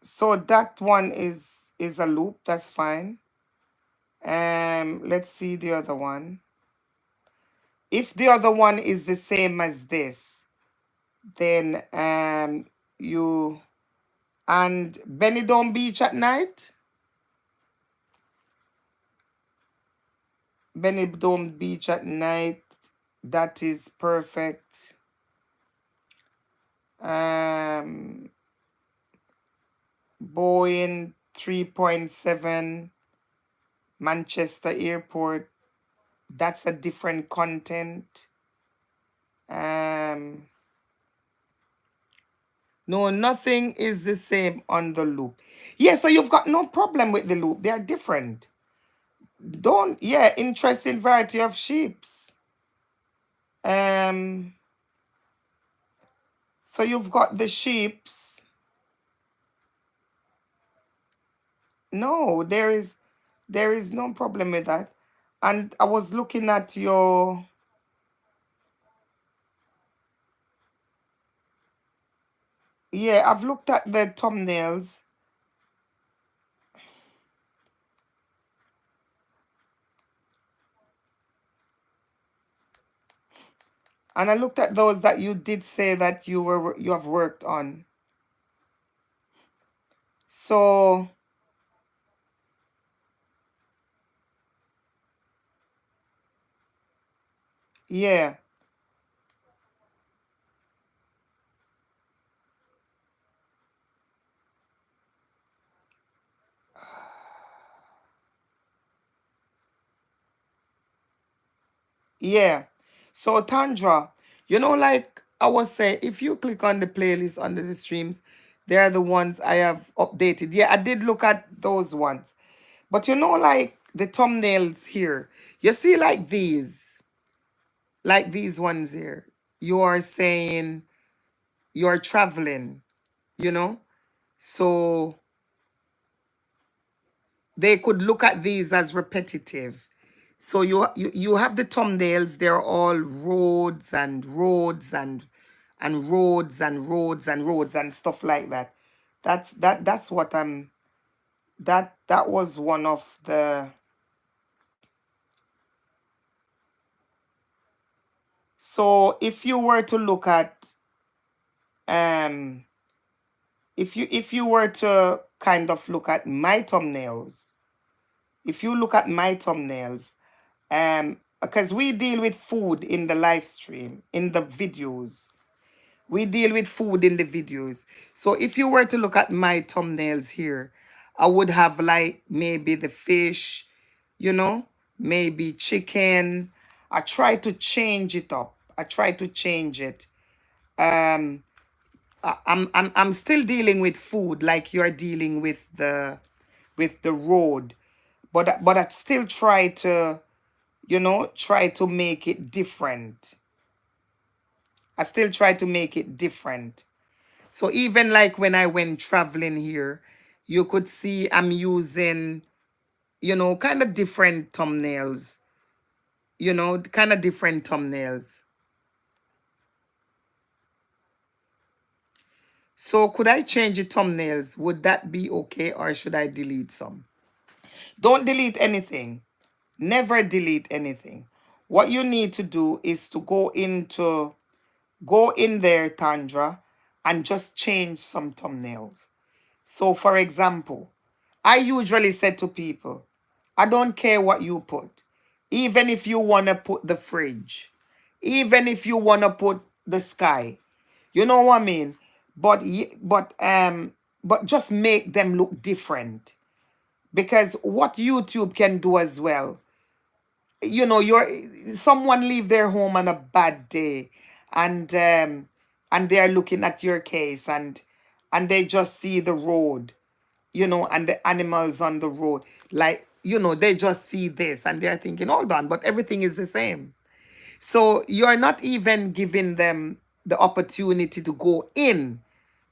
So that one is a loop, that's fine. Let's see the other one. If the other one is the same as this, then you and Benidorm Beach at night. Benidorm Beach at night, that is perfect. Boeing 3.7, Manchester Airport, that's a different content. No, nothing is the same on the loop. Yeah, so you've got no problem with the loop. They are different. Interesting variety of sheeps. So you've got the sheeps. No, there is no problem with that. And I was looking at your, yeah, I've looked at the thumbnails. And I looked at those that you did say that you have worked on. So yeah. Yeah. So Tandra, you know, like I was saying, if you click on the playlist under the streams, they're the ones I have updated. Yeah, I did look at those ones. But you know, like the thumbnails here, you see like these ones here. You are saying you're traveling, you know? So they could look at these as repetitive. So you have the thumbnails, they're all roads and roads and roads and roads and roads and stuff like that. That's what I'm that was one of the. So if you were to look at um if you were to kind of look at my thumbnails, if you look at my thumbnails, because we deal with food in the live stream, in the videos. We deal with food in the videos. So if you were to look at my thumbnails here, I would have like maybe the fish, you know, maybe chicken. I try to change it up. I try to change it. Um, I'm still dealing with food like you're dealing with the road, but I still try to, you know, try to make it different. I still try to make it different. So even like when I went traveling here, you could see I'm using, you know, kind of different thumbnails, you know, kind of different thumbnails. So could I change the thumbnails? Would that be okay, or should I delete some? Don't delete anything. Never delete anything. What you need to do is to go in there, Tandra, and just change some thumbnails. So for example, I usually say to people, I don't care what you put. Even if you want to put the fridge, even if you want to put the sky, you know what I mean? But just make them look different, because what YouTube can do as well, you know, you're someone leave their home on a bad day, and they're looking at your case, and they just see the road, you know, and the animals on the road, like, you know, they just see this and they're thinking, hold on, but everything is the same. So you're not even giving them the opportunity to go in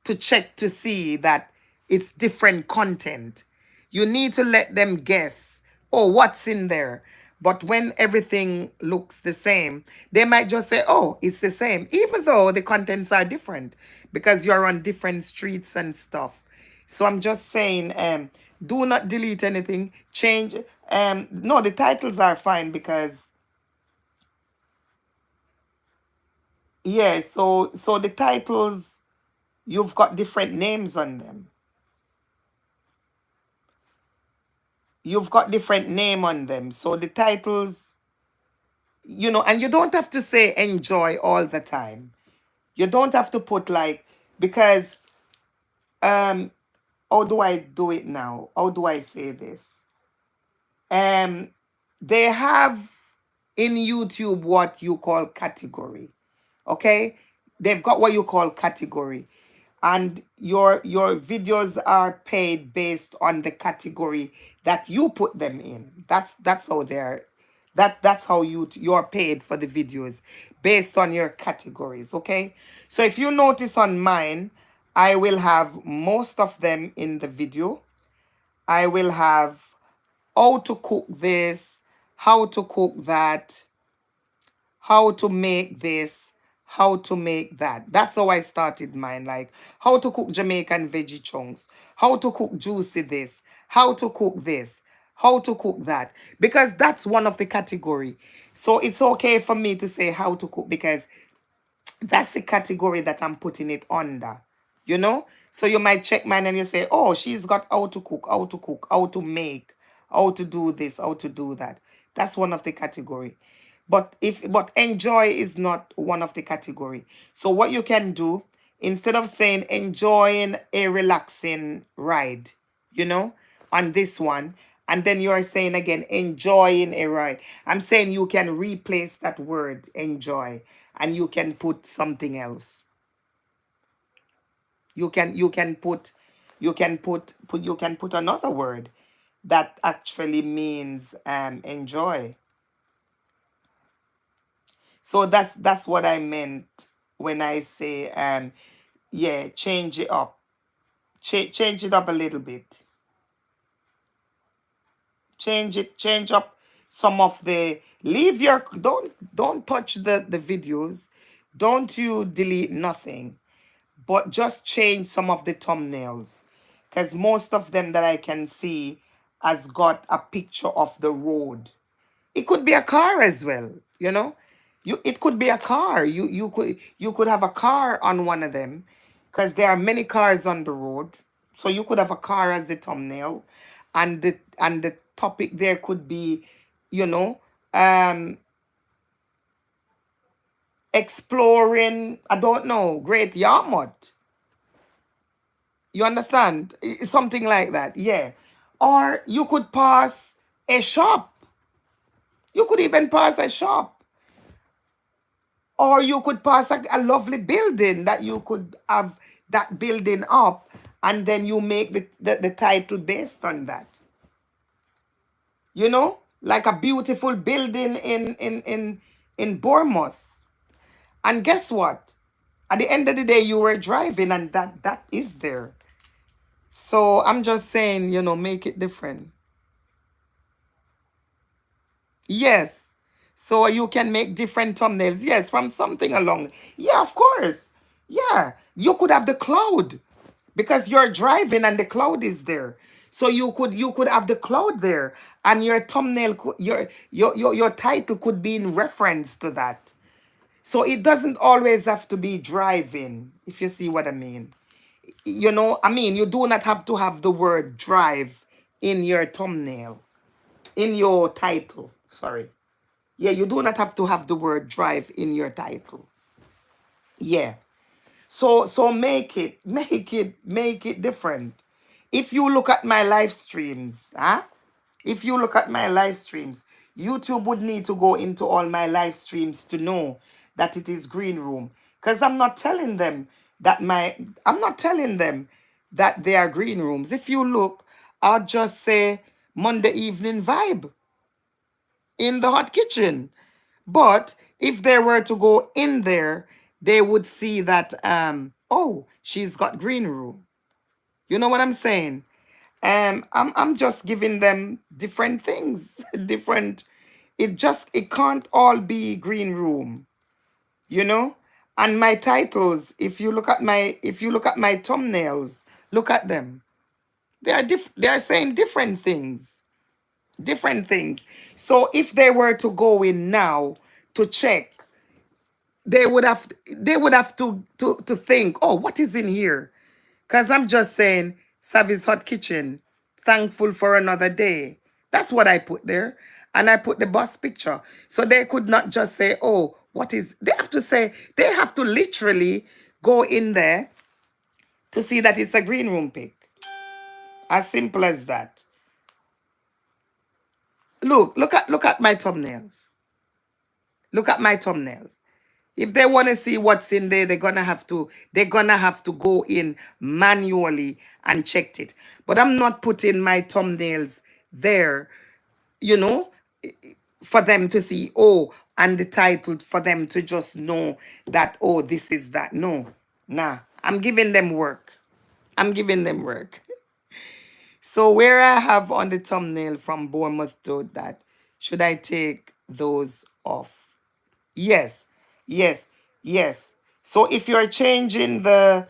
to check to see that it's different content. You need to let them guess, oh, what's in there. But when everything looks the same, they might just say, oh, it's the same, even though the contents are different because you're on different streets and stuff. So I'm just saying, do not delete anything. Change. No, the titles are fine because yeah. So the titles, you've got different names on them. You've got different name on them. So the titles, you know, and you don't have to say enjoy all the time. You don't have to put like, because um how do I do it now? How do I say this? Um they have in YouTube what you call category. Okay? They've got what you call category. And your videos are paid based on the category that you put them in. That's how they're that's how you're paid for the videos, based on your categories. Okay, so if you notice on mine, I will have most of them in the video. I will have how to cook this, how to cook that, how to make this, how to make that. That's how I started mine. Like how to cook Jamaican veggie chunks, how to cook juicy this, how to cook this, how to cook that. Because that's one of the category. So it's okay for me to say how to cook because that's the category that I'm putting it under, you know? So you might check mine and you say, oh, she's got how to cook, how to cook, how to make, how to do this, how to do that. That's one of the category. But enjoy is not one of the category. So what you can do, instead of saying enjoying a relaxing ride, you know, on this one, And then you're saying again, enjoying a ride. I'm saying you can replace that word, enjoy, and you can put something else. You can put another word that actually means enjoy. So that's what I meant when I say yeah, change it up. Change it up a little bit. Change up some of the, leave your, don't touch the videos. Don't you delete nothing, but just change some of the thumbnails, because most of them that I can see has got a picture of the road. It could be a car as well, you know. It could be a car. You could have a car on one of them, because there are many cars on the road. So you could have a car as the thumbnail, and the topic there could be, you know, um exploring, I don't know, Great Yarmouth. You understand? Something like that, yeah. Or you could pass a shop. You could even pass a shop. Or you could pass a lovely building that you could have that building up, and then you make the title based on that. You know? Like a beautiful building in Bournemouth. And guess what? At the end of the day, you were driving and that is there. So I'm just saying, make it different. Yes. So you can make different thumbnails. Yes, from something along. Yeah, of course. Yeah. You could have the cloud because you're driving and the cloud is there. So you could have the cloud there, and your thumbnail your title could be in reference to that. So it doesn't always have to be driving, if you see what I mean. I mean, you do not have to have the word drive in your thumbnail, in your title. Sorry. Yeah, you do not have to have the word drive in your title. Yeah. So make it different. If you look at my live streams, huh? If you look at my live streams, YouTube would need to go into all my live streams to know that it is green room. Because I'm not telling them that they are green rooms. If you look, I'll just say Monday evening vibe in the hot kitchen. But if they were to go in there, they would see that oh, she's got green room. You know what I'm saying? I'm just giving them different things, different. It can't all be green room, you know. And my titles, if you look at my thumbnails, look at them. They are saying different things. So if they were to go in now to check, they would have to think, oh, what is in here? Because I'm just saying, Savvy's Hot Kitchen, thankful for another day. That's what I put there. And I put the bus picture. So they could not just say, oh, what is, they have to say, they have to literally go in there to see that it's a green room pic. As simple as that. Look at my thumbnails. Look at my thumbnails. If they want to see what's in there, they're gonna have to go in manually and check it. But I'm not putting my thumbnails there, you know, for them to see, oh, and the title for them to just know that, oh, this is that. No, nah. I'm giving them work. I'm giving them work. So where I have on the thumbnail from Bournemouth to that, should I take those off? Yes, yes, yes. So if you're changing the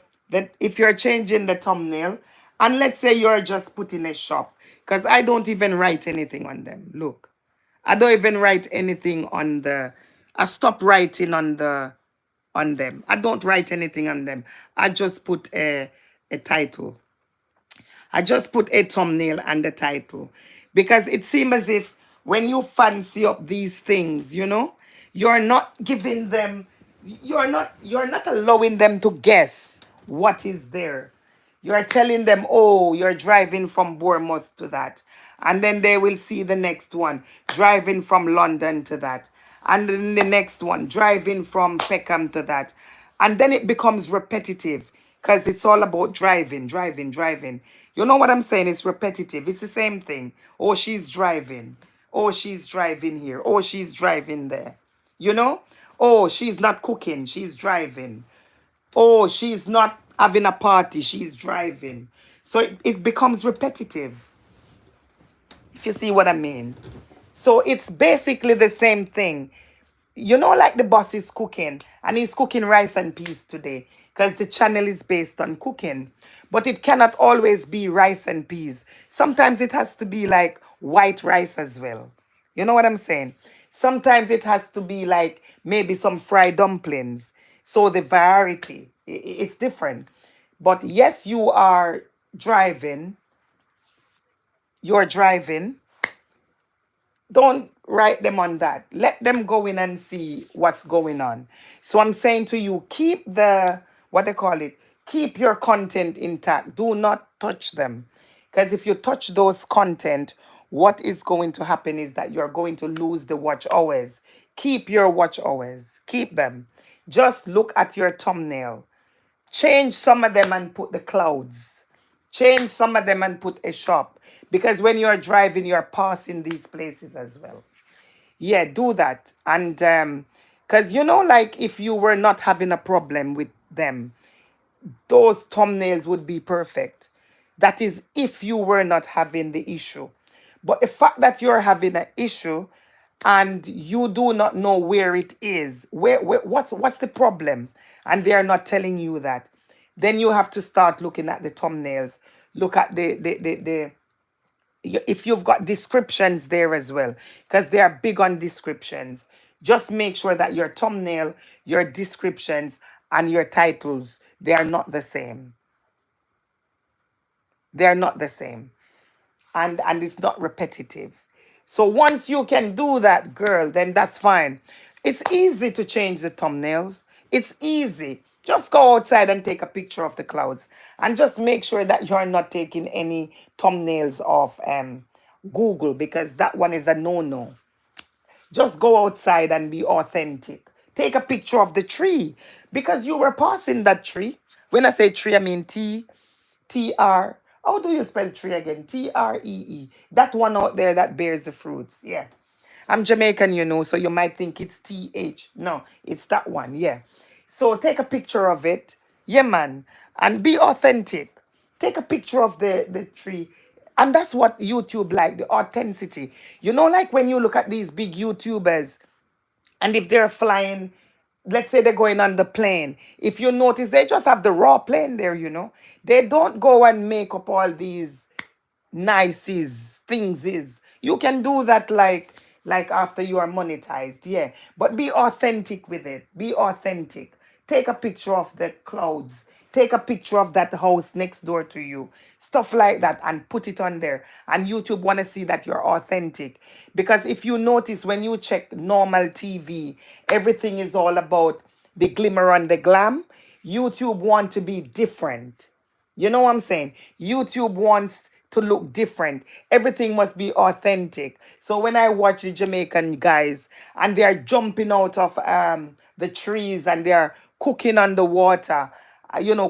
thumbnail, and let's say you're just putting a shop, because I don't even write anything on them. Look, I don't even write anything on the. I stop writing on them. I don't write anything on them. I just put a title. I just put a thumbnail and the title, because it seems as if when you fancy up these things, you're not giving them, you're not allowing them to guess what is there. You're telling them, oh, you're driving from Bournemouth to that. And then they will see the next one, driving from London to that. And then the next one, driving from Peckham to that. And then it becomes repetitive because it's all about driving, driving, driving. You know what I'm saying? It's repetitive. It's the same thing. Oh, she's driving. Oh, she's driving here. Oh, she's driving there. You know? Oh, she's not cooking. She's driving. Oh, she's not having a party. She's driving. So it becomes repetitive, if you see what I mean. So it's basically the same thing. You know, like the boss is cooking and he's cooking rice and peas today because the channel is based on cooking. But it cannot always be rice and peas. Sometimes it has to be like white rice as well. You know what I'm saying? Sometimes it has to be like maybe some fried dumplings. So the variety, it's different. But yes, you're driving, don't write them on that. Let them go in and see what's going on. So I'm saying to you, keep the, what they call it, keep your content intact. Do not touch them. Because if you touch those content, what is going to happen is that you're going to lose the watch hours. Keep your watch hours. Keep them. Just look at your thumbnail. Change some of them and put the clouds. Change some of them and put a shop. Because when you're driving, you're passing these places as well. Yeah, do that. And because you know, like if you were not having a problem with them, those thumbnails would be perfect. That is if you were not having the issue. But the fact that you're having an issue and you do not know where it is, what's the problem, and they are not telling you that, then you have to start looking at the thumbnails. Look at if you've got descriptions there as well, because they are big on descriptions. Just make sure that your thumbnail, your descriptions, and your titles, they are not the same. They are not the same. And it's not repetitive. So once you can do that, girl, then that's fine. It's easy to change the thumbnails. It's easy. Just go outside and take a picture of the clouds and just make sure that you're not taking any thumbnails off Google, because that one is a no-no. Just go outside and be authentic. Take a picture of the tree because you were passing that tree. When I say tree, I mean T-R. How do you spell tree again? T-R-E-E. That one out there that bears the fruits. Yeah. I'm Jamaican, you know, so you might think it's T-H. No, it's that one. Yeah. So take a picture of it. Yeah, man. And be authentic. Take a picture of the tree. And that's what YouTube like, the authenticity. You know, like when you look at these big YouTubers, and if they're flying, let's say they're going on the plane, if you notice, they just have the raw plane there, you know. They don't go and make up all these nices things is. You can do that like after you are monetized, yeah. But be authentic with it. Be authentic. Take a picture of the clouds. Take a picture of that house next door to you. Stuff like that and put it on there. And YouTube want to see that you're authentic. Because if you notice when you check normal TV, everything is all about the glimmer and the glam. YouTube want to be different. You know what I'm saying? YouTube wants to look different. Everything must be authentic. So when I watch the Jamaican guys and they are jumping out of the trees and they are cooking on the water,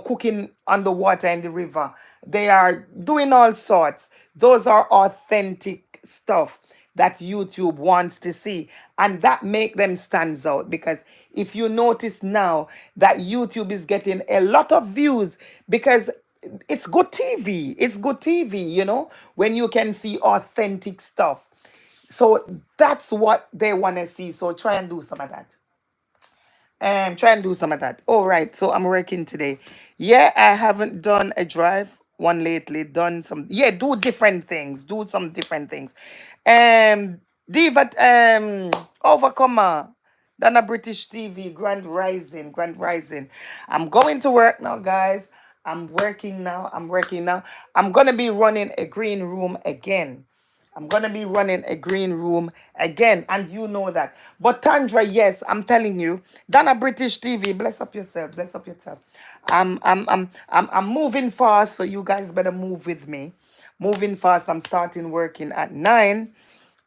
cooking on the water in the river, they are doing all sorts. Those are authentic stuff that YouTube wants to see, and that make them stands out. Because if you notice now that YouTube is getting a lot of views because it's good TV. It's good TV, when you can see authentic stuff. So that's what they want to see. So try and do some of that. Try and do some of that. All right. So I'm working today. Yeah, I haven't done a drive one lately. Done some. Yeah, do different things. Do some different things. Diva. Overcomer. Done a British TV. Grand Rising. Grand Rising. I'm going to work now, guys. I'm working now. I'm working now. I'm gonna be running a green room again. I'm gonna be running a green room again, and you know that. But Tandra, yes, I'm telling you, Donna British TV, bless up yourself, bless up yourself. I'm moving fast, so you guys better move with me. moving fast. I'm starting working at 9,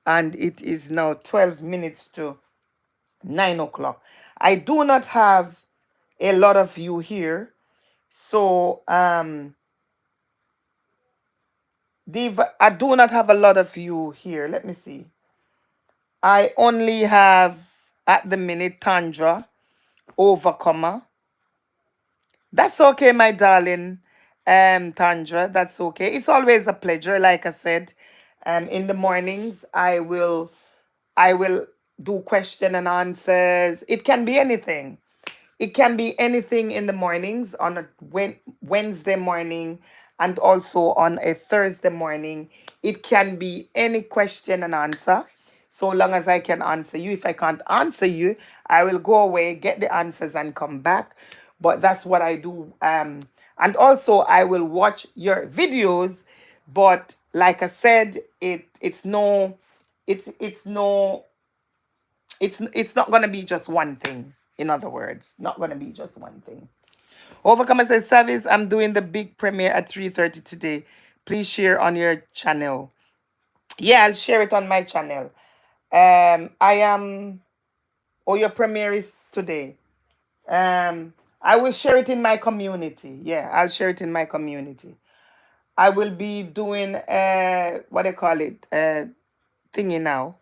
and it is now 12 minutes to 9 o'clock. I do not have a lot of you here. So, I do not have a lot of you here. Let me see. I only have at the minute Tandra, Overcomer. That's okay, my darling. Tandra, that's okay. It's always a pleasure. Like I said, in the mornings I will do question and answers. It can be anything. It can be anything in the mornings on a Wednesday morning and also on a Thursday morning. It can be any question and answer. So long as I can answer you. If I can't answer you, I will go away, get the answers, and come back. But that's what I do. And also I will watch your videos. But like I said, it's no it's not gonna be just one thing. In other words, not gonna be just one thing. Overcomer says, Service, I'm doing the big premiere at 3:30 today. Please share on your channel. Yeah, I'll share it on my channel. I am your premiere is today. I will share it in my community. Yeah, I'll share it in my community. I will be doing what they call it, thingy now.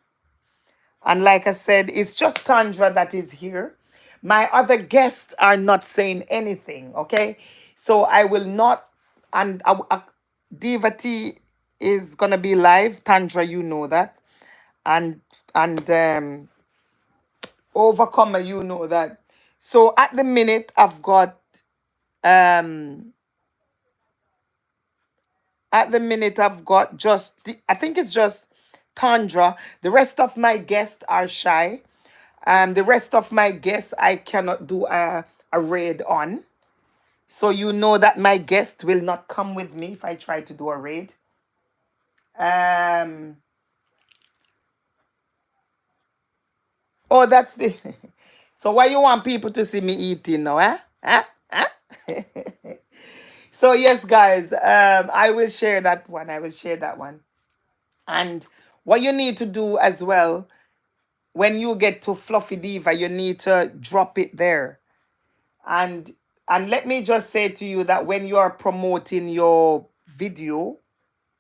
And like I said, it's just Tandra that is here. My other guests are not saying anything, okay? So I will not, and Diva T is gonna be live. Tandra, you know that. And Overcomer, you know that. So at the minute, um I've got just I think it's just Tandra. The rest of my guests are shy. The rest of my guests I cannot do a raid on. So you know that my guest will not come with me if I try to do a raid. Um oh, that's the so why you want people to see me eating now, eh? Huh? So yes, guys, I will share that one. I will share that one. And what you need to do as well, when you get to Fluffy Diva, you need to drop it there. And and let me just say to you that when you are promoting your video,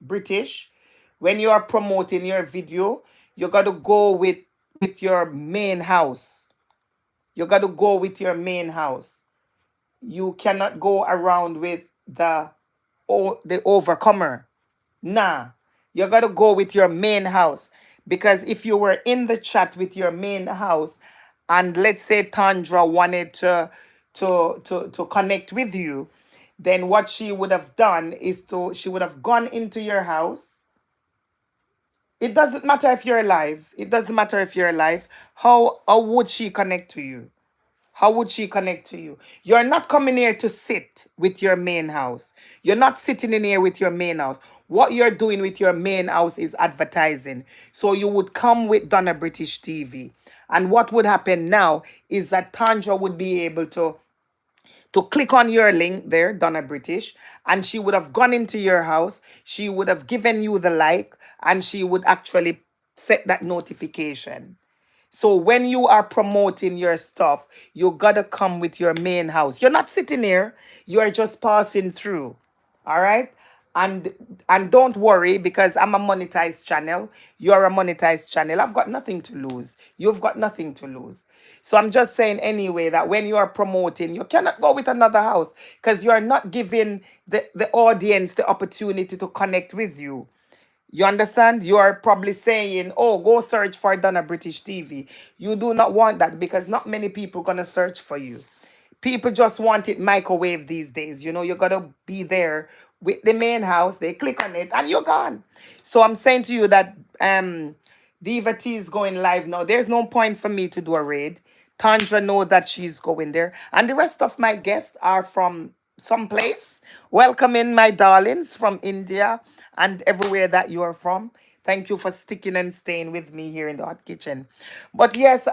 British, when you are promoting your video, you got to go with your main house. You got to go with your main house. You cannot go around with the overcomer. Nah, you got to go with your main house, because if you were in the chat with your main house, and let's say Tandra wanted to connect with you, then what she would have done is she would have gone into your house. It doesn't matter if you're alive. It doesn't matter if you're alive. How would she connect to you? How would she connect to you? You're not coming here to sit with your main house. You're not sitting in here with your main house. What you're doing with your main house is advertising. So you would come with Donna British TV. And what would happen now is that Tandra would be able to click on your link there, Donna British, and she would have gone into your house. She would have given you the like, and she would actually set that notification. So when you are promoting your stuff, you gotta come with your main house. You're not sitting here, you are just passing through. All right? And and don't worry, because I'm a monetized channel. You're a monetized channel. I've got nothing to lose. You've got nothing to lose. So I'm just saying anyway that when you are promoting, you cannot go with another house, because you are not giving the audience the opportunity to connect with you. You understand? You are probably saying, oh, go search for Donna British TV. You do not want that, because not many people gonna search for you. People just want it microwave these days. You know, you gotta be there with the main house. They click on it and you're gone. So I'm saying to you that Diva T is going live now. There's no point for me to do a raid. Tandra know that she's going there. And the rest of my guests are from someplace. Welcome in, my darlings, from India and everywhere that you are from. Thank you for sticking and staying with me here in the hot kitchen. But yes,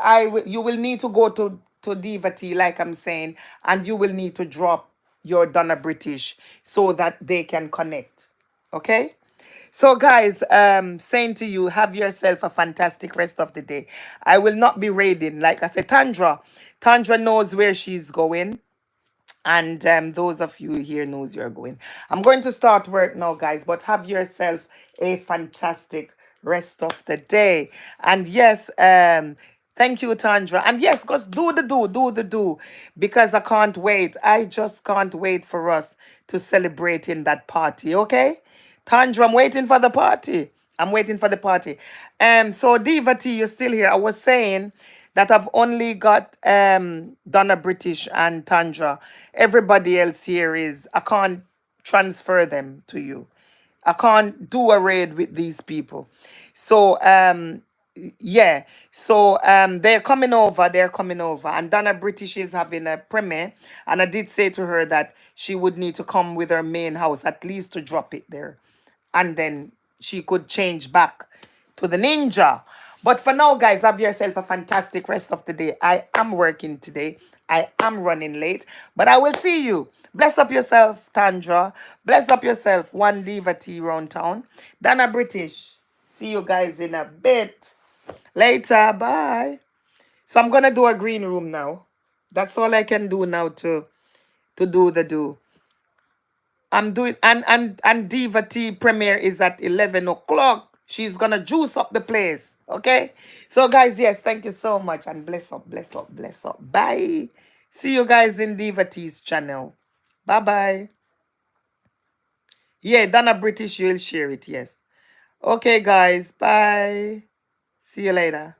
you will need to go to Diva T, like I'm saying, and you will need to drop your Donna British so that they can connect. Okay? So, guys, saying to you, have yourself a fantastic rest of the day. I will not be raiding. Like I said, Tandra knows where she's going. And those of you here knows you're going. I'm going to start work now, guys, but have yourself a fantastic rest of the day. And yes, thank you, Tandra. And yes, cause do the do, because I can't wait. I just can't wait for us to celebrate in that party. Okay, Tandra, I'm waiting for the party. I'm waiting for the party. So Diva T, you're still here. I was saying that I've only got Donna British and Tandra. Everybody else here is, I can't transfer them to you. I can't do a raid with these people. So yeah. So they're coming over. And Donna British is having a premiere. And I did say to her that she would need to come with her main house, at least to drop it there. And then she could change back to the ninja. But for now, guys, have yourself a fantastic rest of the day. I am working today. I am running late, but I will see you. Bless up yourself, Tandra. Bless up yourself, One Diva T round town. Dana British. See you guys in a bit. Later. Bye. So I'm gonna do a green room now. That's all I can do now to do the do. I'm doing, and Diva T premiere is at 11 o'clock. She's gonna juice up the place. Okay. So guys, yes, thank you so much, and bless up, bless up, bless up. Bye. See you guys in Diva T's channel. Bye bye. Yeah, Donna British, you'll share it. Yes. Okay, guys. Bye. See you later.